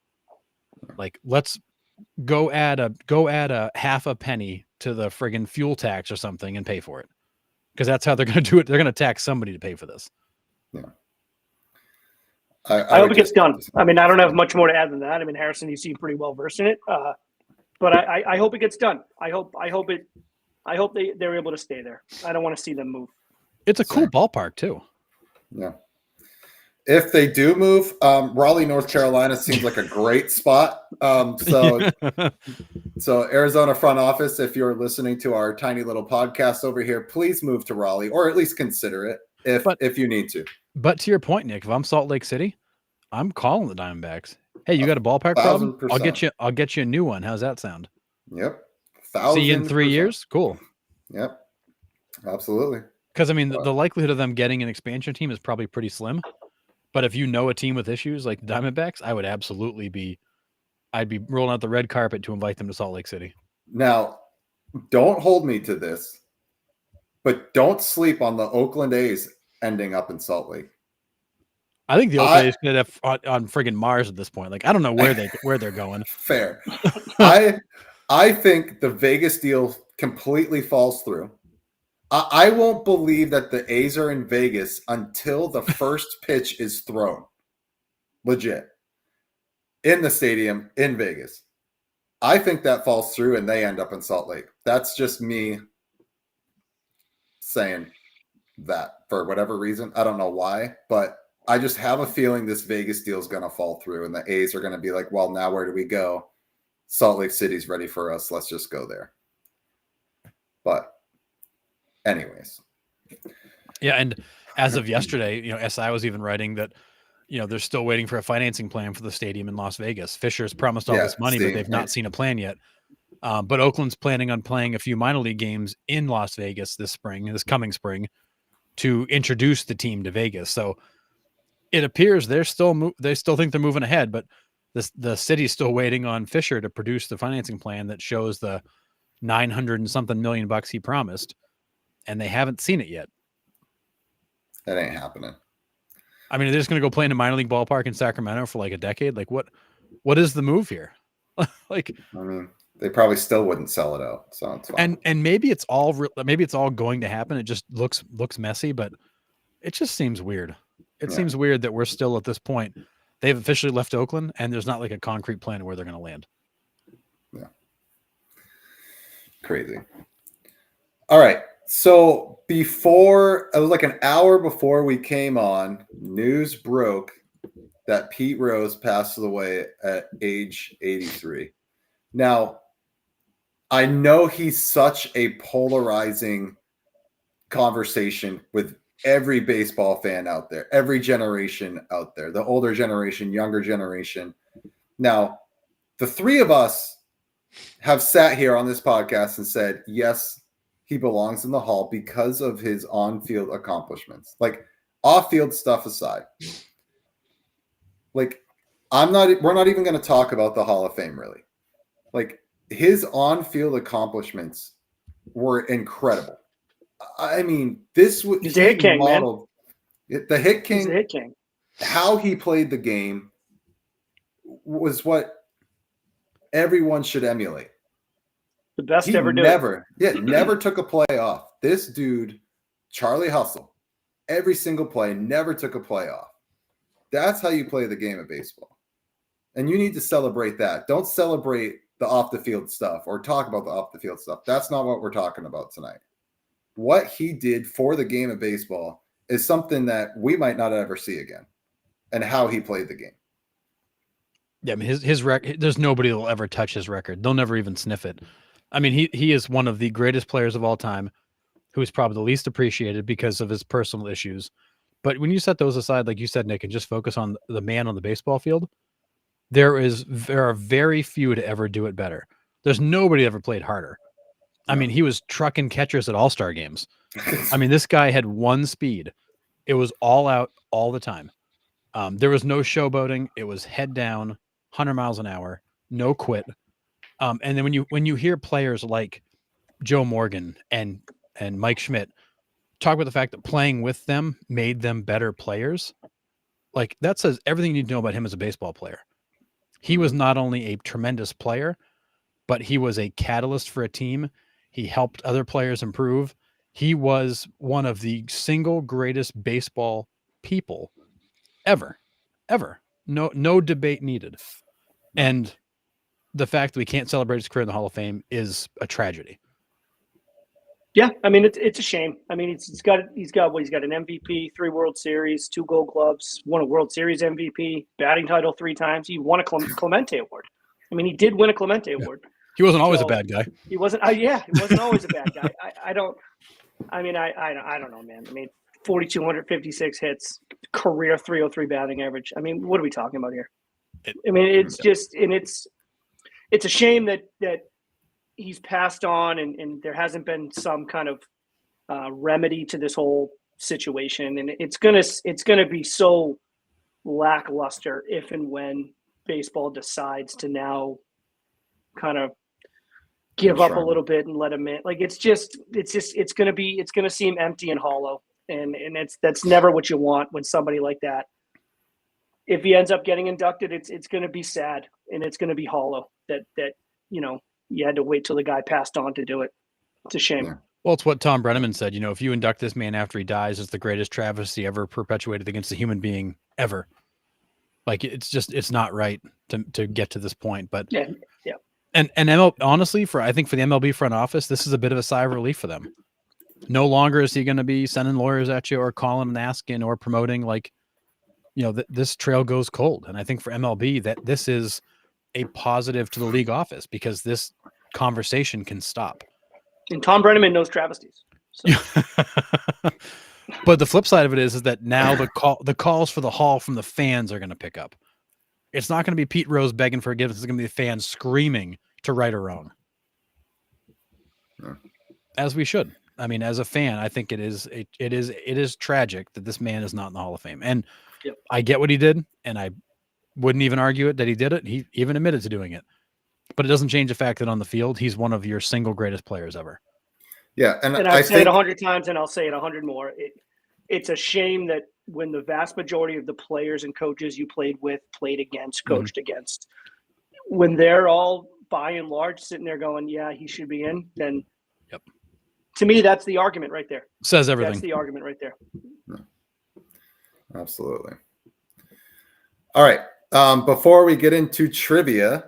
Like, let's go add a half a penny to the friggin' fuel tax or something and pay for it. Because that's how they're going to do it. They're going to tax somebody to pay for this. Yeah. I hope it gets done. I mean, I don't have much more to add than that. I mean, Harrison, you seem pretty well versed in it. But I hope it gets done. I hope they're able to stay there. I don't want to see them move. It's a cool ballpark too. Yeah. If they do move, Raleigh, North Carolina seems like a great spot. So Arizona front office, if you're listening to our tiny little podcast over here, please move to Raleigh, or at least consider it if you need to. But to your point, Nick, if I'm Salt Lake City, I'm calling the Diamondbacks. Hey, you got a ballpark problem? 1,000%. I'll get you a new one. How's that sound? Yep. See you in 3 years. Cool. Yep. Absolutely. Because I mean, the likelihood of them getting an expansion team is probably pretty slim. But if you know a team with issues like the Diamondbacks, I would absolutely I'd be rolling out the red carpet to invite them to Salt Lake City. Now, don't hold me to this, but don't sleep on the Oakland A's ending up in Salt Lake. I think the Oakland A's could have on friggin' Mars at this point. Like, I don't know where they're going. Fair. I think the Vegas deal completely falls through. I won't believe that the A's are in Vegas until the first pitch is thrown. Legit. In the stadium in Vegas. I think that falls through and they end up in Salt Lake. That's just me saying that for whatever reason. I don't know why, but I just have a feeling this Vegas deal is going to fall through and the A's are going to be like, well, now where do we go? Salt Lake City's ready for us. Let's just go there. But anyways. Yeah, and as of yesterday, SI was even writing that, they're still waiting for a financing plan for the stadium in Las Vegas. Fisher's promised all this money, but they've not seen a plan yet. But Oakland's planning on playing a few minor league games in Las Vegas this coming spring, to introduce the team to Vegas. So it appears they still think they're moving ahead, but the city's still waiting on Fisher to produce the financing plan that shows the 900 and something million bucks he promised, and they haven't seen it yet. That ain't happening. I mean, they're just going to go play in a minor league ballpark in Sacramento for like a decade. Like, what is the move here? Like, I mean, they probably still wouldn't sell it out. So it's fine. And maybe it's all going to happen. It just looks messy, but it just seems weird. It seems weird that we're still at this point. They've officially left Oakland, and there's not like a concrete plan of where they're going to land. Yeah. Crazy. All right. So it was like an hour before we came on, news broke that Pete Rose passed away at age 83. Now, I know he's such a polarizing conversation with every baseball fan out there, every generation out there, the older generation, younger generation. Now, the three of us have sat here on this podcast and said, yes, he belongs in the Hall because of his on-field accomplishments. Like, off-field stuff aside. Like, we're not even going to talk about the Hall of Fame, really. Like, his on-field accomplishments were incredible. I mean, he's a hit king, modeled, man. The hit king. He's a hit king. How he played the game was what everyone should emulate. The best He ever do. Never took a play off. This dude, Charlie Hustle, every single play, never took a play off. That's how you play the game of baseball. And you need to celebrate that. Don't celebrate the off the field stuff or talk about the off the field stuff. That's not what we're talking about tonight. What he did for the game of baseball is something that we might not ever see again, and how he played the game. Yeah, I mean his record. There's nobody that will ever touch his record. They'll never even sniff it. I mean, he is one of the greatest players of all time, who is probably the least appreciated because of his personal issues. But when you set those aside, like you said, Nick, and just focus on the man on the baseball field, there are very few to ever do it better. There's nobody that ever played harder. I mean, he was trucking catchers at all-star games. I mean, this guy had one speed. It was all out all the time. There was no showboating. It was head down, 100 miles an hour, no quit. And then when you hear players like Joe Morgan and Mike Schmidt talk about the fact that playing with them made them better players, like that says everything you need to know about him as a baseball player. He was not only a tremendous player, but he was a catalyst for a team. He helped other players improve. He was one of the single greatest baseball people ever. No debate needed. And the fact that we can't celebrate his career in the Hall of Fame is a tragedy. Yeah, I mean it's a shame. I mean he's got an MVP, 3 World Series, 2 Gold Gloves, won a World Series MVP, batting title 3 times. He won a Clemente Award. I mean he did win a Clemente Award. He wasn't always a bad guy. He wasn't. He wasn't always a bad guy. I don't know, man. I mean 4,256 hits, career 303 batting average. I mean what are we talking about here? I mean it's just, and it's a shame that he's passed on, and there hasn't been some kind of remedy to this whole situation, and it's gonna be so lackluster if and when baseball decides to now kind of give up a little bit and let him in. Like it's gonna seem empty and hollow, and that's never what you want when somebody like that. If he ends up getting inducted, it's gonna be sad, and it's gonna be hollow that you had to wait till the guy passed on to do it. It's a shame. Yeah. Well, it's what Tom Brenneman said. If you induct this man after he dies, it's the greatest travesty ever perpetuated against a human being ever. Like it's not right to get to this point. But yeah. And honestly, I think for the MLB front office, this is a bit of a sigh of relief for them. No longer is he going to be sending lawyers at you or calling and asking or promoting. Like, this trail goes cold. And I think for MLB that this is a positive to the league office, because this conversation can stop. And Tom Brenneman knows travesties. So. But the flip side of it is that now the calls for the Hall from the fans are going to pick up. It's not going to be Pete Rose begging for forgiveness. It's going to be the fans screaming to right or wrong. Yeah. As we should. I mean, as a fan, I think it is tragic that this man is not in the Hall of Fame. And yep. I get what he did, and I wouldn't even argue it that he did it. He even admitted to doing it. But it doesn't change the fact that on the field, he's one of your single greatest players ever. Yeah, and I've said it 100 times, and I'll say it 100 more. It's a shame that when the vast majority of the players and coaches you played with, played against, coached against, when they're all by and large sitting there going, yeah, he should be in, then to me, that's the argument right there. Says everything. That's the argument right there. Absolutely. All right. Before we get into trivia,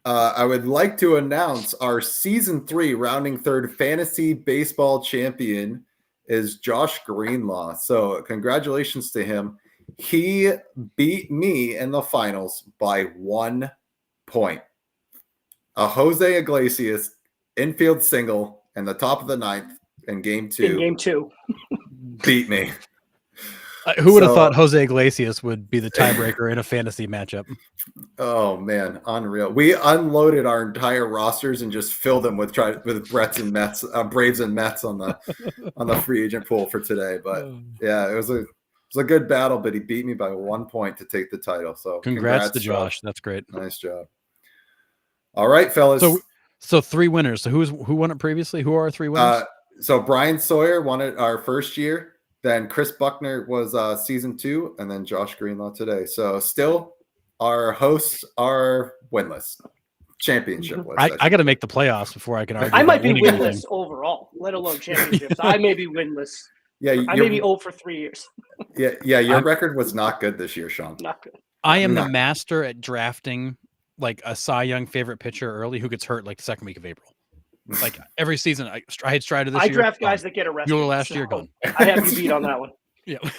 I would like to announce our season 3 rounding third fantasy baseball champion is Josh Greenlaw. So congratulations to him. He beat me in the finals by 1 point. A Jose Iglesias infield single in the top of the 9th in game 2. In game 2. Beat me. Who would have thought Jose Iglesias would be the tiebreaker in a fantasy matchup? Oh man, unreal! We unloaded our entire rosters and just filled them with Braves and Mets on the free agent pool for today. But yeah, it was a good battle. But he beat me by 1 point to take the title. So congrats to Josh. That's great. Nice job. All right, fellas. So 3 winners. So who won it previously? Who are our 3 winners? So Brian Sawyer won it our first year. Then Chris Buckner was season 2, and then Josh Greenlaw today. So still, our hosts are winless, championship list. I got to make the playoffs before I can argue. I might be winless overall, let alone championships. I may be winless Yeah, I may be old for 3 years. yeah. Your record was not good this year, Sean. Not good. I am the No. master at drafting like a Cy Young favorite pitcher early who gets hurt like the second week of April. Like every season, I had Strider this I year. draft guys gone. that get arrested. Bueller last year, gone. I have you beat on that one. Yeah. Water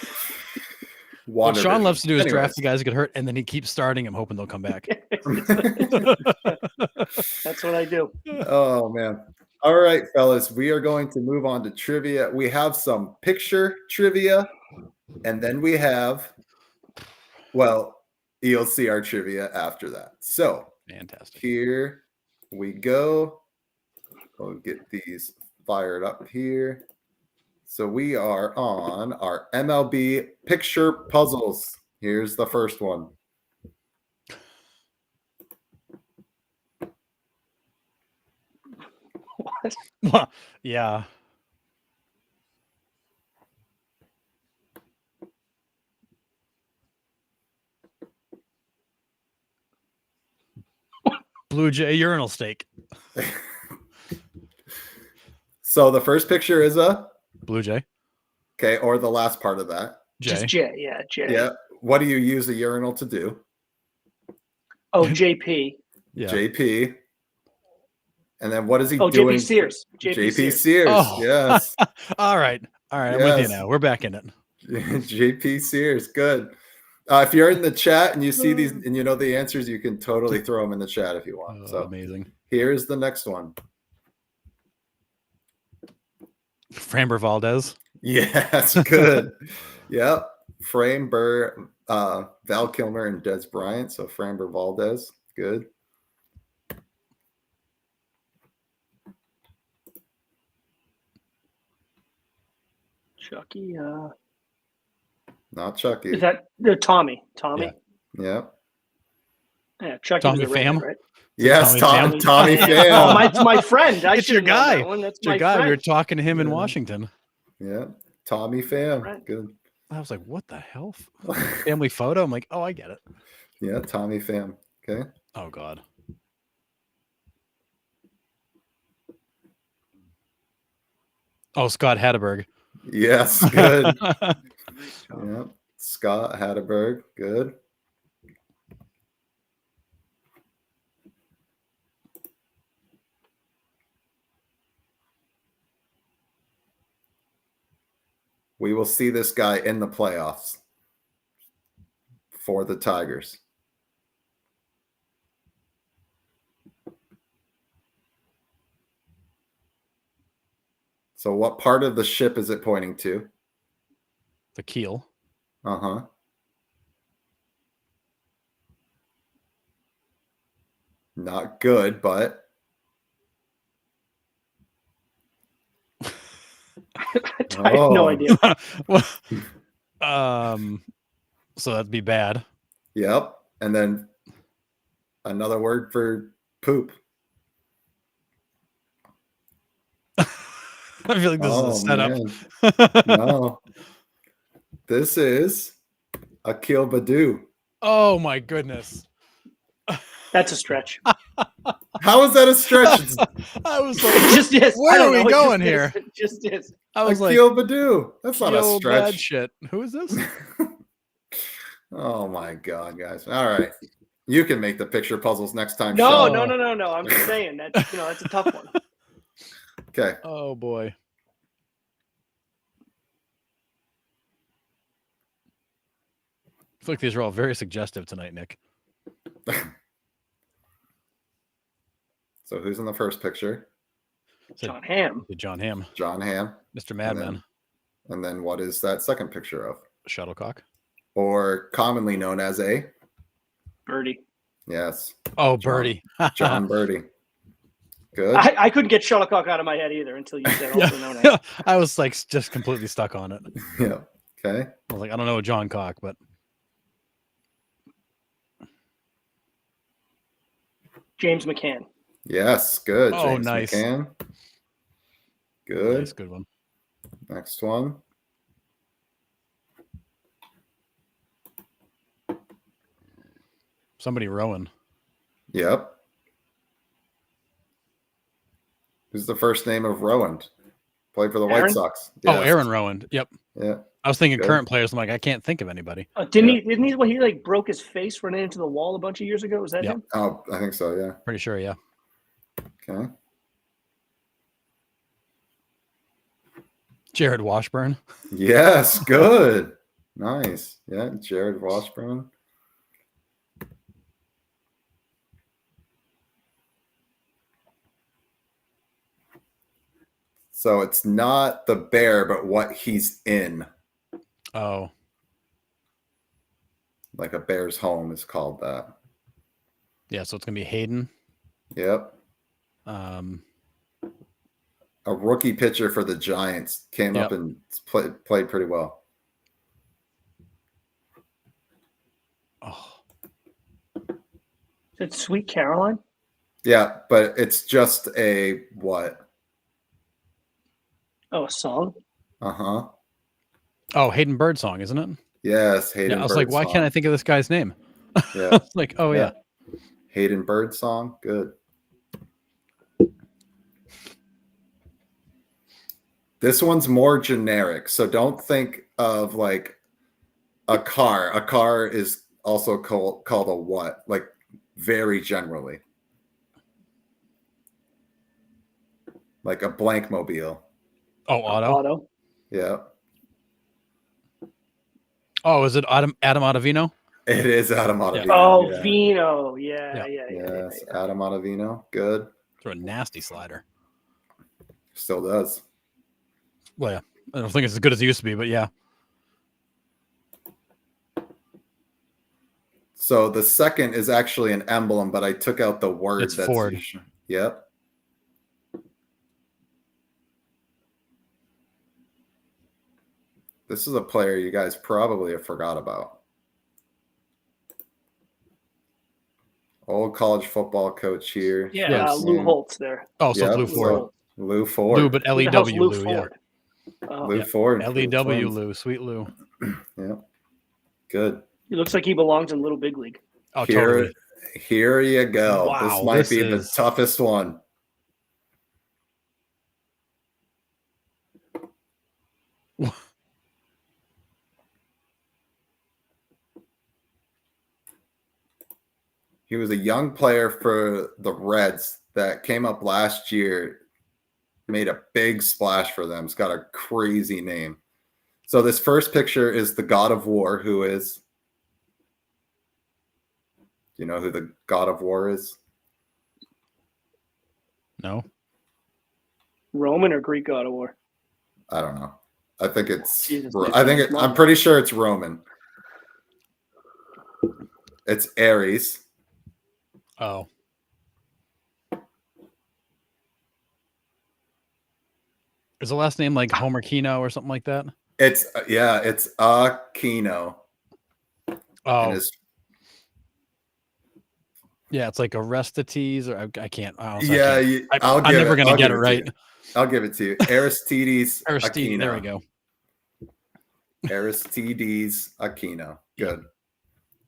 What Sean vision. loves to do is Anyways. draft the guys that get hurt, and then he keeps starting them, hoping they'll come back. That's what I do. Oh man. All right, fellas, we are going to move on to trivia. We have some picture trivia, and then we have, well, you'll see our trivia after that. So Fantastic. here we go. We'll get these fired up here. So we are on our MLB picture puzzles. Here's the first one. What? Yeah. Blue Jay urinal steak. So the first picture is a Blue Jay. okay, or the last part of that. Jay. Just Jay. Yeah, Jay. Yeah. What do you use a urinal to do? Oh, JP. Yeah. JP. And then what is he Oh, doing? JP Sears. JP Sears. Oh. Yes. All right. I'm with you Yes. now. We're back in it. JP Sears. Good. If you're in the chat and you see these and you know the answers, you can totally throw them in the chat if you want. So Amazing. here's the next one. Framber Valdez. Yes, good. Yep. Framber, Val Kilmer, and Des Bryant. So Framber Valdez. Good. Chucky. Not Chucky. Is that Tommy? Tommy. Yeah. Yeah, Chucky. Tommy was a Pham? redhead, right? Yes, Tommy Tommy Oh, Pham. my friend. I It's your should know guy. that one. That's It's your my guy. We were friend. talking to him in Yeah. Washington. Yeah, Tommy Pham. Right. Good. I was like, what the hell? Family photo? I'm like, oh, I get it. Yeah, Tommy Pham. Okay. Oh, God. Oh, Scott Hatteberg. Yes, good. Yeah, Scott Hatteberg. Good. We will see this guy in the playoffs for the Tigers. So what part of the ship is it pointing to? The keel. Uh-huh. Not good, but I have no idea. Well, so that'd be bad. yep. And then another word for poop. I feel like this is a setup. Man. No. This is Akil Badu. Oh my goodness. That's a stretch. How is that a stretch? It's I was like, It just is. Where I don't are we know. It going just here? is. It just is. I was like, Akil Badu. That's not a "Yo, bad stretch. shit. Who is this? Oh my God, guys. All right. You can make the picture puzzles next time. No, Sean. no. I'm just saying that's that's a tough one. Okay. Oh boy. I feel like these are all very suggestive tonight, Nick. So who's in the first picture? John Hamm. John Hamm, John Hamm. Mr. Madman, And then what is that second picture of? Shuttlecock. Or commonly known as a? Birdie. Yes. Oh, Birdie. John Birdie. Good. I couldn't get Shuttlecock out of my head either until you said also known as. I was like just completely stuck on it. Yeah. Okay. I was like, I don't know a John Cock, but James McCann. Yes. Good. Oh, James nice. McCann. Good. nice, good one. Next one. Somebody Rowan. Yep. Who's the first name of Rowan? Played for the White Aaron? Sox. Oh, Yes. Aaron Rowand. Yep. Yeah. I was thinking Good. current players. I'm like, I can't think of anybody. Didn't he when he like broke his face running into the wall a bunch of years ago? Was that Yep. him? Oh, I think so. Yeah. Pretty sure, yeah. Okay. Jared Washburn. Yes. Good. Nice. Yeah. Jared Washburn. So it's not the bear, but what he's in. Oh, Like a bear's home is called that. yeah. So it's gonna be Hayden. Yep. A rookie pitcher for the Giants came up and played pretty well. Oh, Is it Sweet Caroline? Yeah, but it's just a what? Oh, a song? Uh-huh. oh, Hayden Birdsong, isn't it? Yes, Hayden Yeah. I was like, why can't I Birdsong. think of this guy's name? Yeah. I was like, oh yeah. Hayden Birdsong. Good. This one's more generic, so don't think of like a car. A car is also called a what? Like very generally. Like a blank mobile. Oh, Otto. Auto. Yeah. Oh, is it Adam Ottavino? It is Adam Ottavino. Oh, yeah. Vino. Yeah. Yes, Adam Ottavino. Good. Throw a nasty slider. Still does. Well, yeah. I don't think it's as good as it used to be, but yeah. So the second is actually an emblem, but I took out the word. It's Ford. Yep. This is a player you guys probably have forgot about. Old college football coach here. Yeah, Yes. Lou Holtz there. Oh, so Yep, Lou Ford. Lou Ford. Lou, but Who the hell's L-E-W Lou, yeah. Ford? Oh, Lou Ford. L-E-W Twins. Lou, sweet Lou. Yeah. Good. he looks like he belongs in Little Big League. Oh, here, totally. Here you go. Wow, this might be the toughest one. He was a young player for the Reds that came up last year, made a big splash for them. It's got a crazy name. So this first picture is the God of War, who is, do you know who the God of War is? No. Roman or Greek God of War? I don't know. I think it's, Jesus, I'm pretty sure it's Roman. It's Ares. Oh. Is the last name like Homer Kino or something like that? It's Aquino. Oh. Yeah, it's like Aristides, or I can't. I'm never going to get it right. I'll give it to you. Aristides Aristides, Aquino. there we go. Aristides Aquino. Good.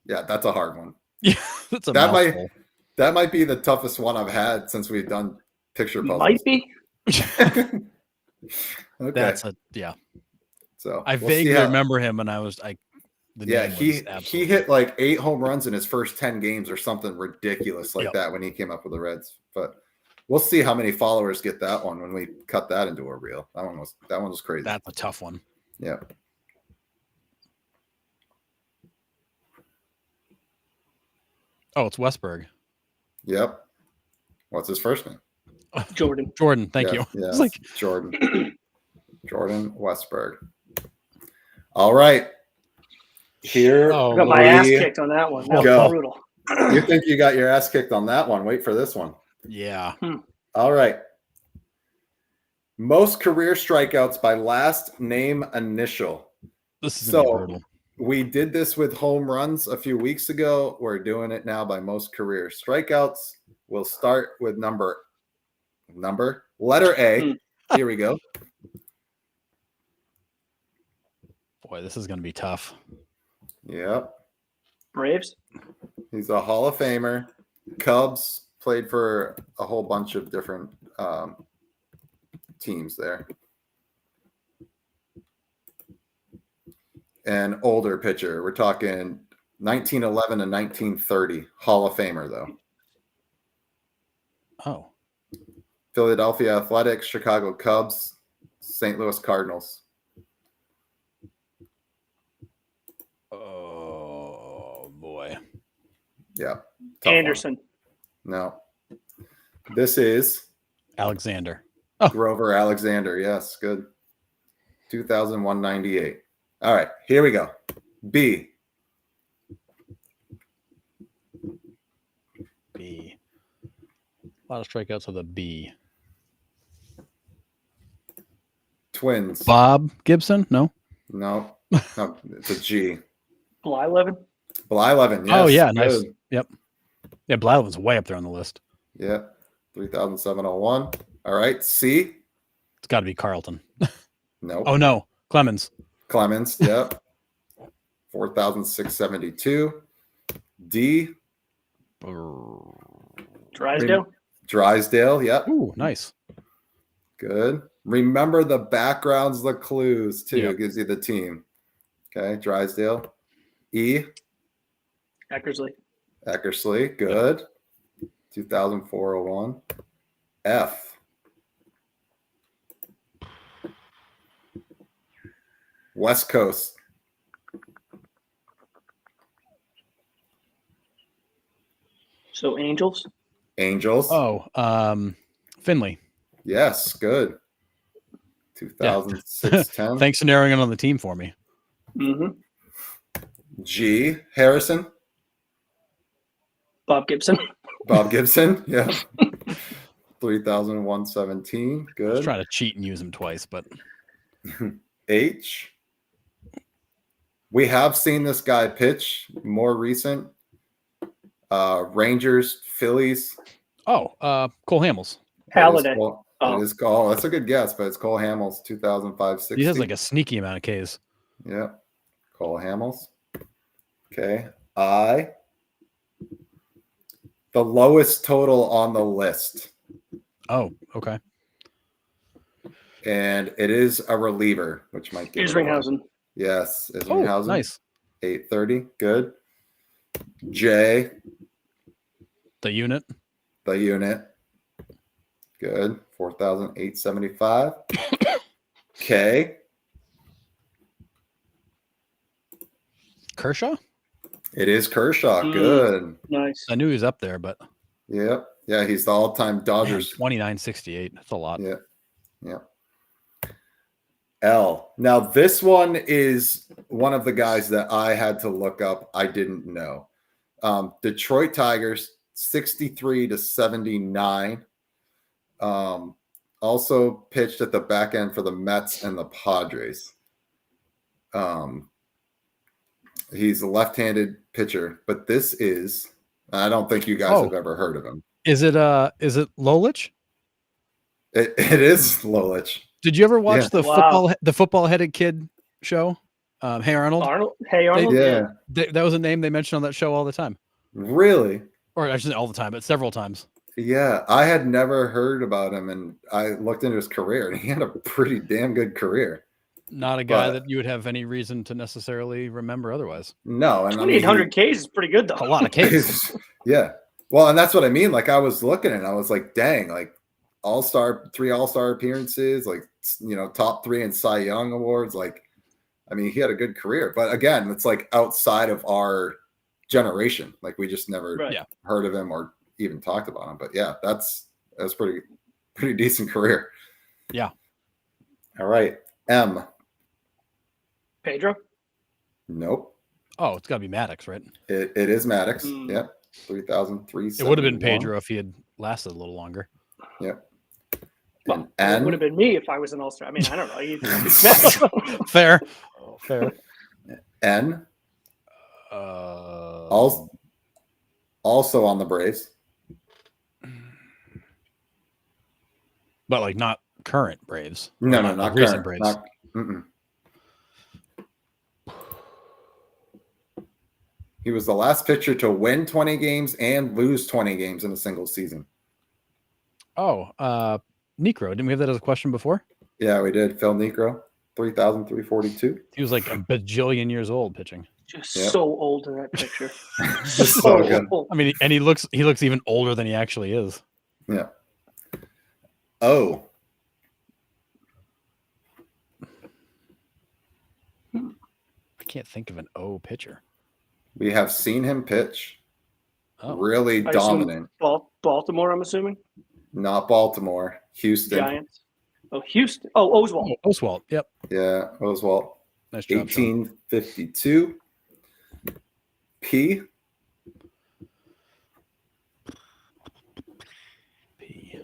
Yeah, that's a hard one. Yeah, that's a mouthful. That might be the toughest one I've had since we've done picture puzzles. Might be. Okay. So I vaguely remember him, and I was like, he hit like 8 home runs in his first 10 games or something ridiculous like that when he came up with the Reds. But we'll see how many followers get that one when we cut that into a reel. That one was crazy. That's a tough one. Yeah. Oh, it's Westberg. Yep. What's his first name? Jordan. Jordan, thank you. Yeah, It's like Jordan. Jordan Westberg. All right. Here I got my ass kicked on that one. That was brutal. You think you got your ass kicked on that one? Wait for this one. Yeah. All right. Most career strikeouts by last name initial. This is so brutal. We did this with home runs a few weeks ago. We're doing it now by most career strikeouts. We'll start with letter A. Here we go. Boy, this is going to be tough. Yep. Braves. He's a Hall of Famer. Cubs, played for a whole bunch of different teams there. an older pitcher. We're talking 1911 to 1930. Hall of Famer, though. Oh, Philadelphia Athletics, Chicago Cubs, St. Louis Cardinals. oh boy. Yeah. tough one. Anderson. No. This is Alexander. Grover Alexander. Yes, good. 2001-98. All right, here we go. B. B. A lot of strikeouts with a B. Twins. Bob Gibson? No. No, it's a G. Blyleven. Blyleven. Yes, Oh yeah, good. nice. Yep. Yeah, Blyleven's way up there on the list. Yeah, 3701. All right, C. It's got to be Carlton. Nope. Oh no, Clemens. Clemens. Yep. 4672. D. Drysdale. Drysdale. Yep. Ooh, nice. Good. Remember the backgrounds, the clues too. Yep. It gives you the team. Okay, Drysdale. E. Eckersley. Eckersley. Good. 2004-01. F. West Coast. So Angels. Angels. Oh, Finley. Yes, good. 2006-10. Thanks for narrowing it on the team for me. Mm-hmm. G. Harrison. Bob Gibson. Bob Gibson. Yeah. 3117. I was Good. trying to cheat and use him twice, but H. We have seen this guy pitch more recent. Rangers, Phillies. Cole Hamels. Halliday. It is Cole. That's a good guess, but it's Cole Hamels, 2005-60. He has like a sneaky amount of Ks. Yeah. Cole Hamels. Okay. I. The lowest total on the list. Oh, okay. And it is a reliever, which might give it away. Isringhausen. Yes. Oh, Isringhausen. nice. 830. Good. J. The unit. The unit. Good. 4,875. K. Kershaw? It is Kershaw. Good. Nice. I knew he was up there, but Yep. Yeah, he's the all-time Dodgers. 2968. That's a lot. Yeah. Yeah. L. Now, this one is one of the guys that I had to look up. I didn't know. Detroit Tigers, 63-79. Also pitched at the back end for the Mets and the Padres. He's a left-handed pitcher, but this is, I don't think you guys have ever heard of him. Is it Lolich? It is Lolich. Did you ever watch Yeah. the football headed kid show? Hey Arnold. Hey Arnold. Yeah. That was a name they mentioned on that show all the time, Really? or I shouldn't say all the time, but several times. Yeah, I had never heard about him, and I looked into his career, and he had a pretty damn good career. Not a guy that you would have any reason to necessarily remember otherwise. No, and 2,800 Ks is pretty good though. A lot of Ks. Yeah. Well, and that's what I mean. Like, I was looking and I was like, dang, like three all-star appearances, like, top 3 in Cy Young awards. Like, I mean, he had a good career, but again, it's like outside of our generation. Like, we just never heard of him or even talked about him. But yeah, that's pretty decent career. Yeah. All right. M. Pedro. Nope. Oh, it's got to be Maddox, right? It is Maddox. Yep. 3,003. It would have been Pedro if he had lasted a little longer. Yep. Well, And it would have been me if I was an all-star. I mean, I don't know. Fair. N. Also on the Braves. But like not current Braves. No, not recent current. Braves. He was the last pitcher to win 20 games and lose 20 games in a single season. Oh, Necro. Didn't we have that as a question before? Yeah, we did. Phil Necro. 3,342. He was like a bajillion years old pitching. Just Yep. so old in that picture. So good. old. I mean, and he looks even older than he actually is. Yeah. Oh. I can't think of an O pitcher. We have seen him pitch. Oh. Really I assume dominant. Baltimore, I'm assuming. Not Baltimore. Houston. Giants. Oh, Houston. Oh, Oswald. Oh, Oswald. Yep. Yeah, Oswald. Nice job, Sean. 1852. P. P.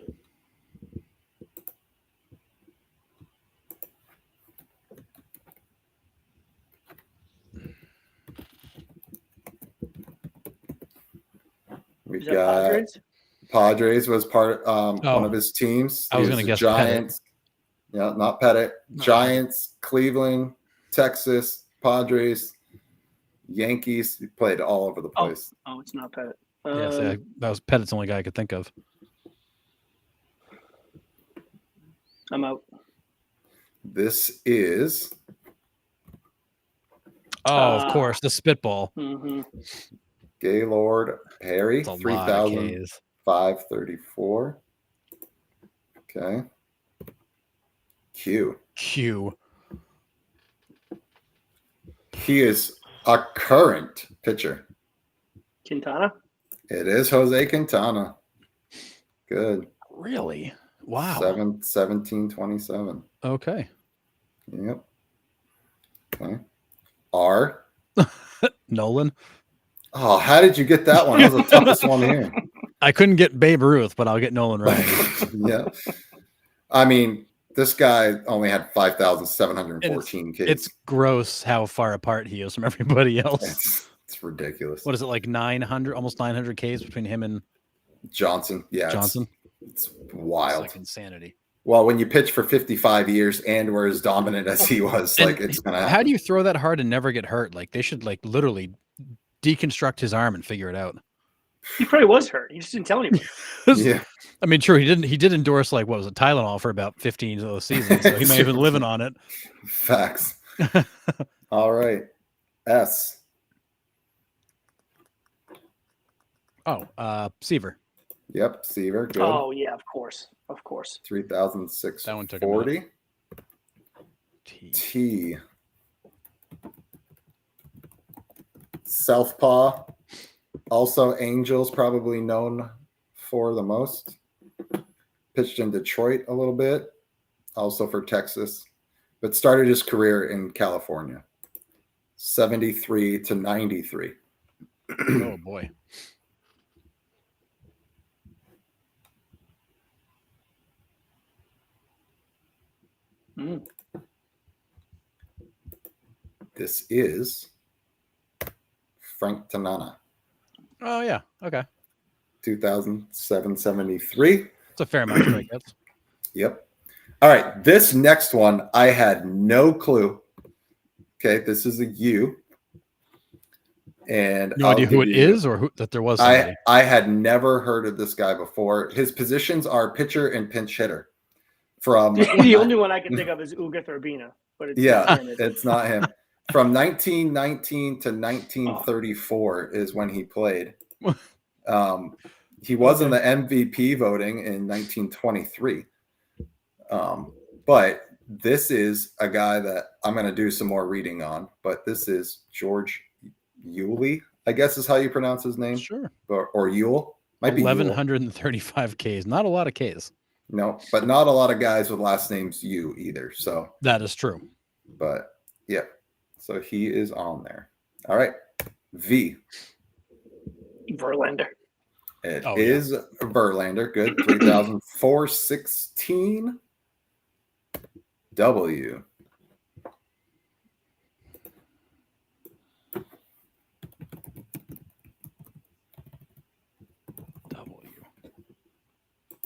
We've Is that got Padres? Padres was part one Oh. of his teams. I was He gonna the guess Giants. Yeah, not Pettit. Not Giants, Cleveland, Texas, Padres, Yankees. He played all over the place. Oh, it's not Pettit. Yeah, see, that was Pettit's the only guy I could think of. I'm out. This is Oh, of course, the spitball. Mm-hmm. Gaylord Perry, It's a lot of Ks. 3,534. Okay. Q. Q. He is a current pitcher. Quintana. It is Jose Quintana. Good. Really? Wow. 1727. Okay. Yep. Okay. R. Nolan. Oh, how did you get that one? That was the toughest one here. I couldn't get Babe Ruth, but I'll get Nolan Ryan. Yeah. I mean, this guy only had 5,714 Ks. It's gross how far apart he is from everybody else. It's ridiculous. What is it, like 900, almost 900 Ks between him and Johnson. Yeah. Johnson? It's wild. It's like insanity. Well, when you pitch for 55 years and were as dominant as he was, And like it's gonna happen. How do you throw that hard and never get hurt? Like they should like literally deconstruct his arm and figure it out. He probably was hurt. He just didn't tell anybody. Yeah. I mean, true, he did endorse like what was it, Tylenol for about 15 of those seasons, so he may have been living on it. Facts. All right. S. Oh, Seaver. Yep. Seaver. Good. Oh yeah, of course. 3,640. T. T. Southpaw. Also Angels, probably known for the most. Pitched in Detroit a little bit. Also for Texas. But started his career in California. 73 to 93. Oh boy. Mm. This is Frank Tanana. Oh yeah. Okay. 2,773. It's a fair amount of strikeouts. Yep. All right. This next one, I had no clue. Okay. This is a U. And No idea who it is or who that there was somebody. I had never heard of this guy before. His positions are pitcher and pinch hitter. From The only one I can think of is Uga Urbina, but it's not him. it's not him. From 1919 to 1934 is when he played. He was in the MVP voting in 1923. But this is a guy that I'm going to do some more reading on. But this is George Yule, I guess is how you pronounce his name. Sure. Or Yule. Might be 1,135 Ks. Not a lot of Ks. No, but not a lot of guys with last names Yu either. So that is true. But yeah. So he is on there. All right. V. Verlander. It is Verlander. Good. 3,416. W.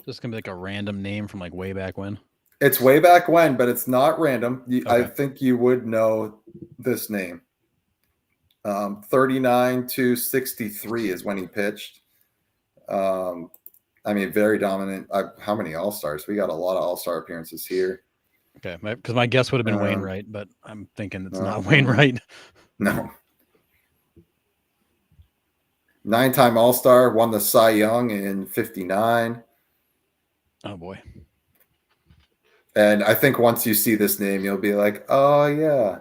This is gonna be like a random name from like way back when. It's way back when, but it's not random. I Okay. think you would know this name. 39 to 63 is when he pitched. I mean, very dominant. How many All-Stars? We got a lot of All-Star appearances here. Okay, because my guess would have been Um, Wainwright, but I'm thinking it's not no. Wainwright. No. 9-time All-Star, won the Cy Young in 59. Oh boy. And I think once you see this name, you'll be like, oh, yeah.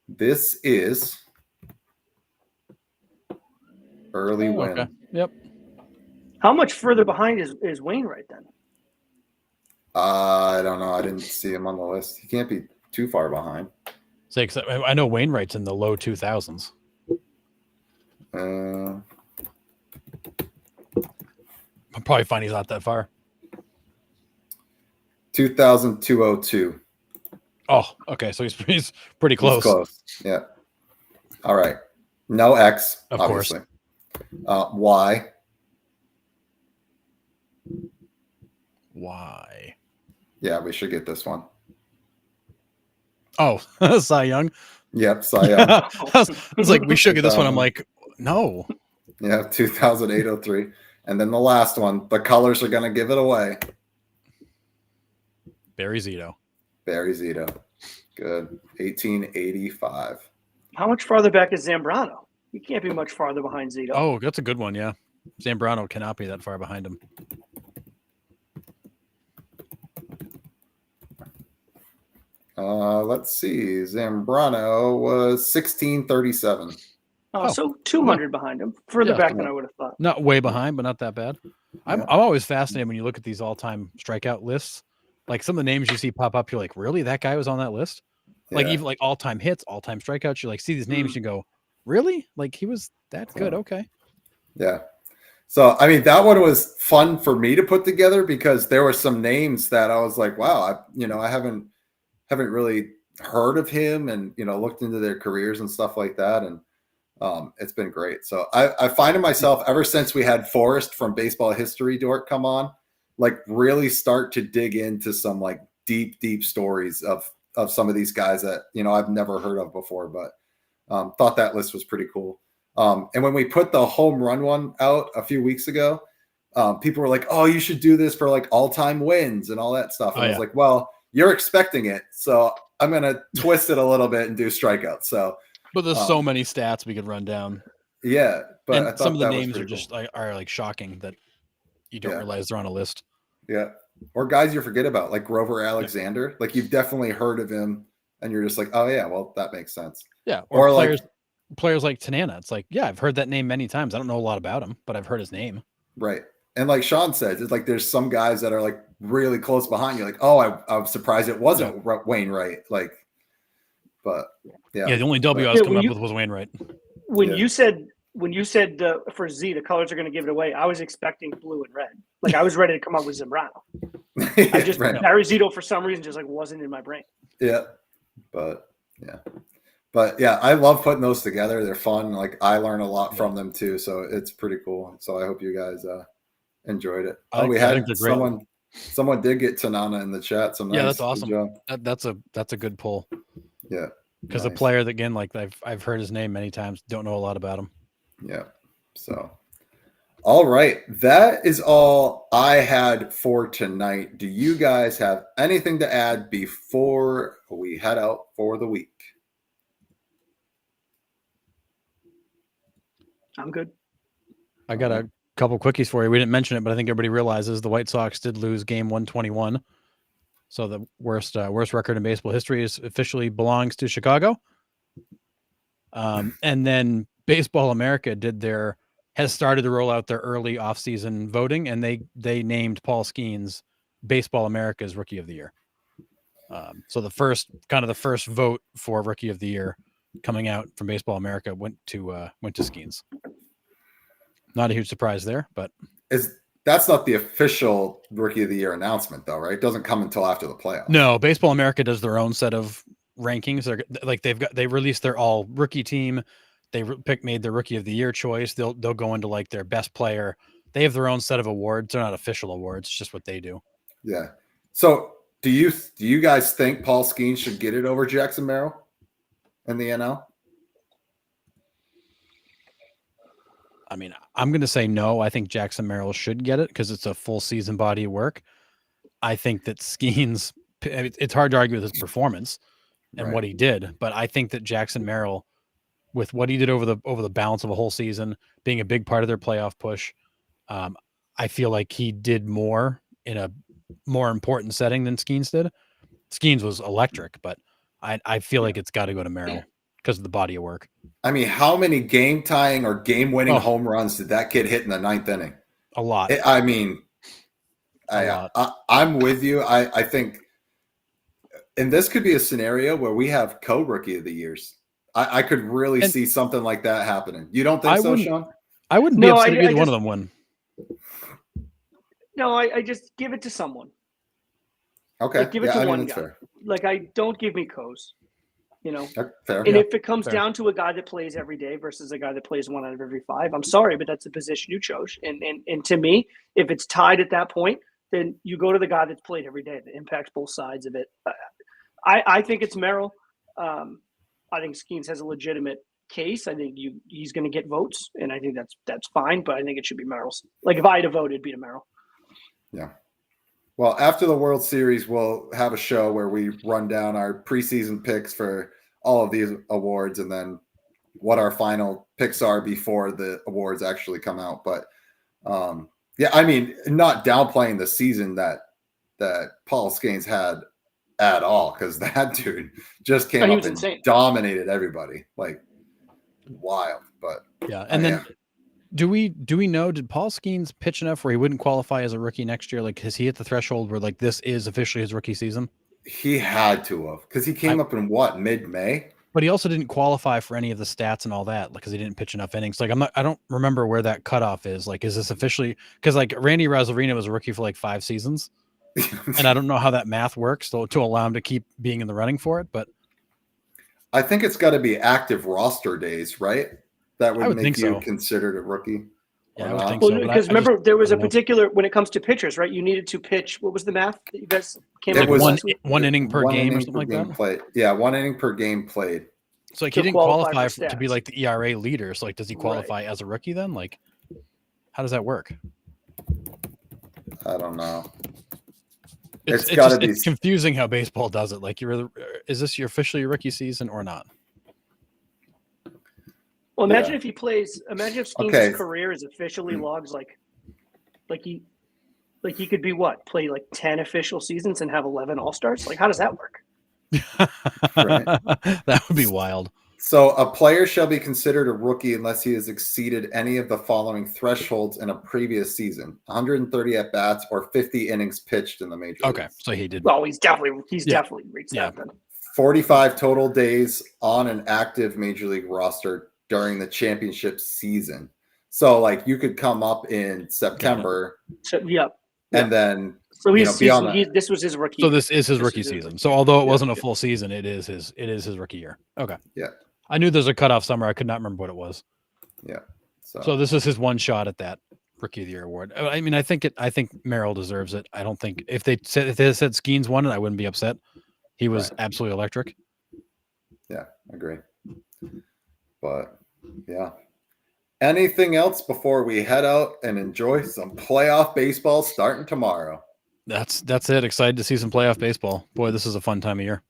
This is Early Oh, Win. okay. Yep. How much further behind is Wainwright then? I don't know. I didn't see him on the list. He can't be too far behind. Say, 'cause I know Wainwright's in the low 2000s. Uh, I'm probably fine he's not that far. 2002. Oh, okay. So he's pretty close. He's close. Yeah. All right. No X, Of obviously. Y. Why? Yeah, we should get this one. Oh, Cy Young. Yep, Cy Young. I was like, we should get this one. I'm like, no. Yeah, 2008-03. And then the last one, the colors are going to give it away. Barry Zito. Barry Zito. Good. 1885. How much farther back is Zambrano? He can't be much farther behind Zito. Oh, that's a good one. Yeah. Zambrano cannot be that far behind him. Let's see. Zambrano was 1637. So 200 behind him. Further Yeah. back than I would have thought. Not way behind, but not that bad. I'm always fascinated when you look at these all-time strikeout lists. Like some of the names you see pop up, you're like, really? That guy was on that list? Like even like all-time hits, all-time strikeouts. You like see these names, you go, really? Like he was that good? Okay. Yeah. So I mean, that one was fun for me to put together because there were some names that I was like, wow, I haven't really heard of him and looked into their careers and stuff like that. And it's been great. So I find myself ever since we had Forrest from Baseball History Dork come on, like really start to dig into some like deep stories of some of these guys that I've never heard of before, but thought that list was pretty cool. And when we put the home run one out a few weeks ago, people were like, oh, you should do this for like all-time wins and all that stuff. And I was like, well, you're expecting it, so I'm gonna twist it a little bit and do strikeouts. So but there's so many stats we could run down. Yeah, but and I thought some of the that was names are pretty just cool. are like shocking that you don't realize they're on a list. Yeah, or guys you forget about, like Grover Alexander. Yeah. Like you've definitely heard of him, and you're just like, oh yeah, well that makes sense. Yeah, or players like Tanana. It's like, yeah, I've heard that name many times. I don't know a lot about him, but I've heard his name. Right. And like Sean says, it's like there's some guys that are like really close behind you. Like, oh, I'm surprised it wasn't Wainwright. Like, but yeah. Yeah, the only W I was coming up with was Wainwright. When you said for Z, the colors are going to give it away, I was expecting blue and red. Like I was ready to come up with Zambrano. I just Barry Zito for some reason just like wasn't in my brain. Yeah. But yeah, I love putting those together. They're fun. Like I learn a lot from them too. So it's pretty cool. So I hope you guys enjoyed it. We had someone did get Tanana in the chat. So nice. Yeah, that's awesome. That's a good pull. Yeah. Because a player that, again, like I've heard his name many times, don't know a lot about him. Yeah. So, all right. That is all I had for tonight. Do you guys have anything to add before we head out for the week? I'm good. I got a couple quickies for you. We didn't mention it, but I think everybody realizes the White Sox did lose game 121. So the worst record in baseball history officially belongs to Chicago. And then Baseball America has started to roll out their early offseason voting, and they named Paul Skeens Baseball America's Rookie of the Year. So the first vote for Rookie of the Year coming out from Baseball America went to Skeens. Not a huge surprise there, but that's not the official Rookie of the Year announcement, though, right? It doesn't come until after the playoffs. No, Baseball America does their own set of rankings. They released their all rookie team. They made their Rookie of the Year choice. They'll go into like their best player. They have their own set of awards. They're not official awards. It's just what they do. Yeah. So do you guys think Paul Skeens should get it over Jackson Merrill in the NL? I mean, I'm going to say no. I think Jackson Merrill should get it because it's a full season body of work. I think that Skeens it's hard to argue with his performance and Right. what he did, but I think that Jackson Merrill, with what he did over the balance of a whole season, being a big part of their playoff push, I feel like he did more in a more important setting than Skeens did. Skeens was electric, but I feel like it's got to go to Merrill because of the body of work. I mean, how many game tying or game winning Oh. home runs did that kid hit in the 9th inning? A lot. I mean, A lot. I'm with you. I think, and this could be a scenario where we have co-rookie of the years. I could really see something like that happening. You don't think so, Sean? I wouldn't be No, upset if I either one just- of them win. No, I just give it to someone. Okay. Like, give it to I mean, one that's guy. fair. Like, I don't give me Coase, you know. Fair. And if it comes fair. down to a guy that plays every day versus a guy that plays 1 out of every 5, I'm sorry, but that's the position you chose. And to me, if it's tied at that point, then you go to the guy that's played every day that impacts both sides of it. I think it's Merrill. I think Skeens has a legitimate case. I think he's going to get votes, and I think that's fine. But I think it should be Merrill's. Like, if I had to vote, it'd be to Merrill. Yeah. Well, after the World Series, we'll have a show where we run down our preseason picks for all of these awards and then what our final picks are before the awards actually come out. But yeah, I mean, not downplaying the season that Paul Skeens had at all, because that dude just came he up was and insane. dominated everybody. Like, wild. But Yeah. And then do we know, did Paul Skeens pitch enough where he wouldn't qualify as a rookie next year? Like, has he hit the threshold where like this is officially his rookie season? he had to have, because he came up in what, mid-May? But he also didn't qualify for any of the stats and all that because he didn't pitch enough innings. Like, I don't remember where that cutoff is. Like, is this officially, because like Randy Rosarina was a rookie for like 5 seasons, and I don't know how that math works to allow him to keep being in the running for it. But I think it's got to be active roster days, right? That would would make think you so. considered a rookie. Yeah, or I would not. think Well, so. but because I remember, just- there was I a don't know. particular, when it comes to pitchers, right? You needed to pitch. What was the math that you guys came It up was with one last week? one inning per One game or inning something per like game that. played. Yeah, 1 inning per game played. So like To he didn't qualify qualify for to be stats. like the ERA leader. So like, does he Right. qualify as a rookie then? Like, how does that work? I don't know. It's It's gotta just, be- it's confusing how baseball does it. Like, is this your officially your rookie season or not? Well, imagine Yeah. if he plays. Imagine if Skeens' Okay. career is officially logs like he could be what, play like 10 official seasons and have 11 All-Stars. Like, how does that work? Right. That would be wild. So a player shall be considered a rookie unless he has exceeded any of the following thresholds in a previous season: 130 at bats or 50 innings pitched in the major Okay, leagues. so he did. Well, he's definitely Yeah. reached Yeah. that then. 45 total days on an active major league roster during the championship season. So like you could come up in September So yeah. and then So You know, beyond that. this was his rookie. So this is his This rookie is his season. So although it Yeah, wasn't a yeah. full season, it is his rookie year. Okay. Yeah. I knew there's a cutoff somewhere. I could not remember what it was. yeah. So this is his one shot at that rookie of the year award. I mean, I think Merrill deserves it. I don't think if they said Skeens won it, I wouldn't be upset. He was Right. absolutely electric. Yeah, agree. But yeah. Anything else before we head out and enjoy some playoff baseball starting tomorrow? That's it. Excited to see some playoff baseball. Boy, this is a fun time of year.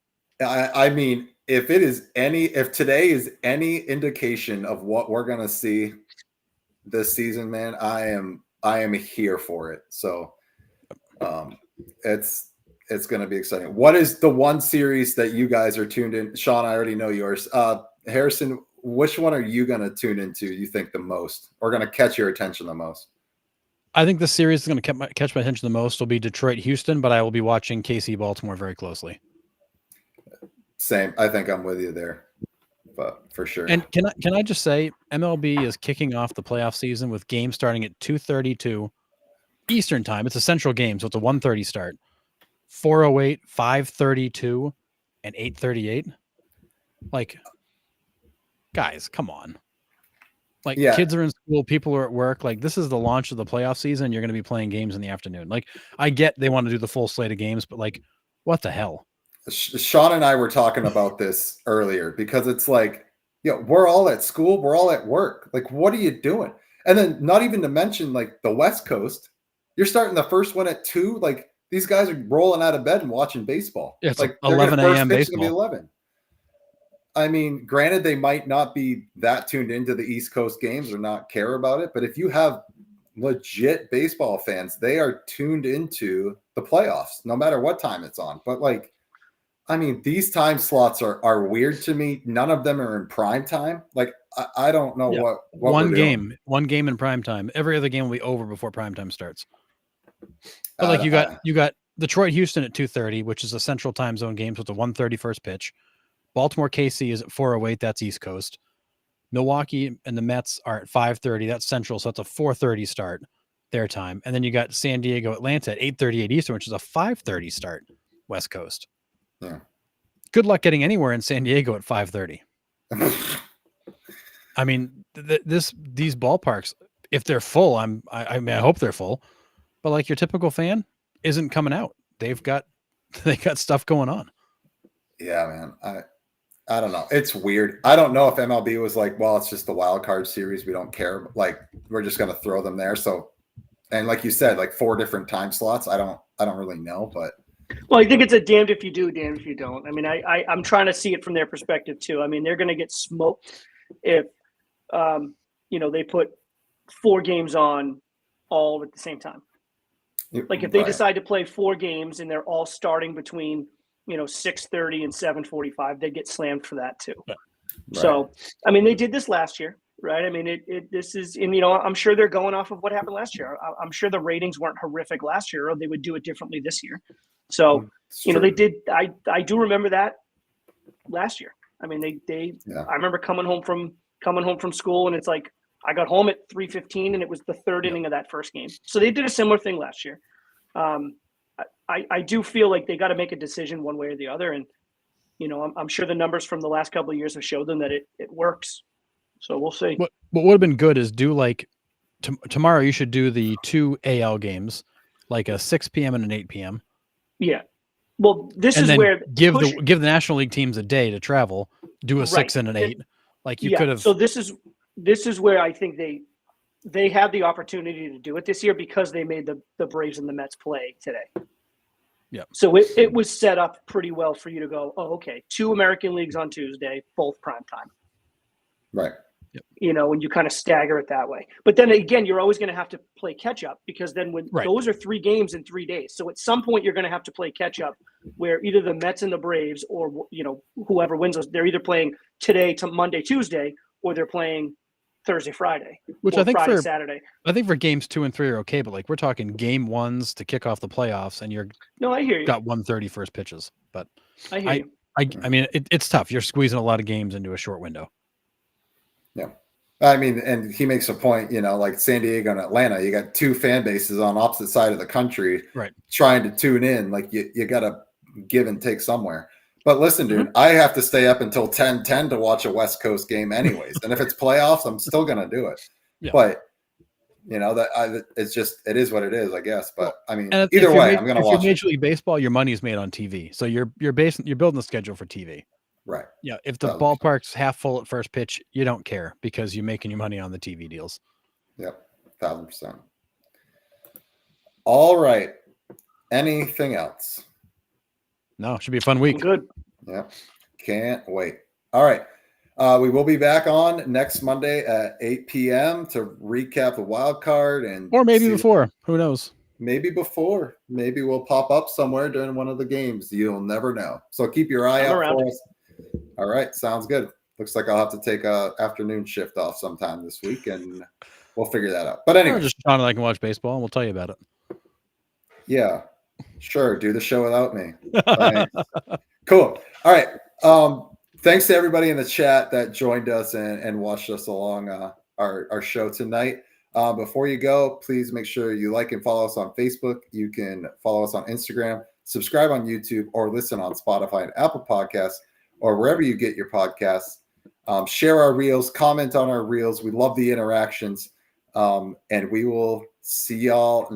I mean, if today is any indication of what we're gonna see this season, man, I am here for it. So it's gonna be exciting. What is the one series that you guys are tuned in? Sean, I already know yours. Harrison, which one are you gonna tune into, you think, the most, or gonna catch your attention the most? I think the series is going to catch my attention the most will be Detroit Houston, but I will be watching KC Baltimore very closely. Same. I think I'm with you there, but for sure. And can I just say MLB is kicking off the playoff season with games starting at 2:32 Eastern time. It's a central game, so it's a 1:30 start. 4:08, 5:32, and 8:38. Like, guys, come on. Like, Yeah. kids are in school, people are at work. Like, this is the launch of the playoff season. You're going to be playing games in the afternoon. Like, I get they want to do the full slate of games, but like, what the hell? Sean and I were talking about this earlier because it's like, we're all at school, we're all at work. Like, what are you doing? And then not even to mention like the West Coast, you're starting the first one at 2. Like these guys are rolling out of bed and watching baseball. It's like 11 a.m. It's gonna be baseball. 11. I mean, granted, they might not be that tuned into the East Coast games or not care about it, but if you have legit baseball fans, they are tuned into the playoffs, no matter what time it's on. But like, I mean, these time slots are weird to me. None of them are in prime time. Like, I don't know what one we're doing. one game in prime time. Every other game will be over before prime time starts. But like you got Detroit Houston at 2:30, which is a central time zone game, so it's a 1:30 first pitch. Baltimore KC is at 4:08, that's East Coast. Milwaukee and the Mets are at 5:30, that's central, so that's a 4:30 start their time. And then you got San Diego Atlanta at 8:38 Eastern, which is a 5:30 start West Coast. Yeah. Good luck getting anywhere in San Diego at 5:30. I mean, these ballparks, if they're full, I mean, I hope they're full, but like your typical fan isn't coming out. They got stuff going on. Yeah, man. I don't know. It's weird. I don't know if MLB was like, well, it's just the wild card series. We don't care. Like, we're just going to throw them there. So, and like you said, like 4 different time slots. I don't really know, but. Well, I think it's a damned if you do, damned if you don't. I mean, I'm trying to see it from their perspective too. I mean, they're going to get smoked if, they put 4 games on all at the same time. Like if they decide to play 4 games and they're all starting between, 6:30 and 7:45, they get slammed for that too. Yeah. Right. So, I mean, they did this last year, right? I mean, this is, and I'm sure they're going off of what happened last year. I'm sure the ratings weren't horrific last year, or they would do it differently this year. So, they did. I do remember that last year. I mean, I remember coming home from school, and it's like I got home at 3:15, and it was the 3rd inning of that first game. So they did a similar thing last year. I do feel like they got to make a decision one way or the other, and I'm sure the numbers from the last couple of years have showed them that it works. So we'll see. What would have been good is do like tomorrow. You should do the 2 AL games, like a 6 p.m. and an 8 p.m. Yeah. Well, this and is then where give the National League teams a day to travel. Do a 6 and an 8. Like you could have. So this is where I think they had the opportunity to do it this year because they made the Braves and the Mets play today. Yeah. So it was set up pretty well for you to go, oh, okay, 2 American leagues on Tuesday, both prime time. Right. Yep. And you kind of stagger it that way. But then again, you're always going to have to play catch up because then those are 3 games in 3 days. So at some point you're going to have to play catch up where either the Mets and the Braves or, whoever wins those, they're either playing today to Monday, Tuesday, or they're playing Thursday, Friday, which I think Friday, Saturday. I think for games 2 and 3 are okay, but like we're talking game 1s to kick off the playoffs, and I hear you. Got 1:30 first pitches, but I hear you. I mean, it's tough. You're squeezing a lot of games into a short window. Yeah, I mean, and he makes a point. Like San Diego and Atlanta, you got 2 fan bases on opposite side of the country, right? Trying to tune in. Like you got to give and take somewhere. But listen, dude, I have to stay up until 10:10 to watch a West Coast game anyways. And if it's playoffs, I'm still going to do it. Yeah. But, it is what it is, I guess. But, I mean, either way, I'm going to watch it. If you're Major League Baseball, your money's made on TV. So you're building the schedule for TV. Right. Yeah. If the ballpark's half full at first pitch, you don't care because you're making your money on the TV deals. Yep. 1,000%. All right. Anything else? No, it should be a fun week. Good. Yeah. Can't wait. All right. We will be back on next Monday at 8 p.m. to recap the wild card or maybe before. Who knows? Maybe before. Maybe we'll pop up somewhere during one of the games. You'll never know. So keep your eye out for us. All right. Sounds good. Looks like I'll have to take a afternoon shift off sometime this week, and we'll figure that out. But anyway. Just Sean and I can watch baseball, and we'll tell you about it. Yeah. Sure. Do the show without me. Cool. All right. Thanks to everybody in the chat that joined us and watched us along our show tonight. Before you go, please make sure you like and follow us on Facebook. You can follow us on Instagram, subscribe on YouTube, or listen on Spotify and Apple Podcasts, or wherever you get your podcasts. Share our reels, comment on our reels. We love the interactions. And we will see y'all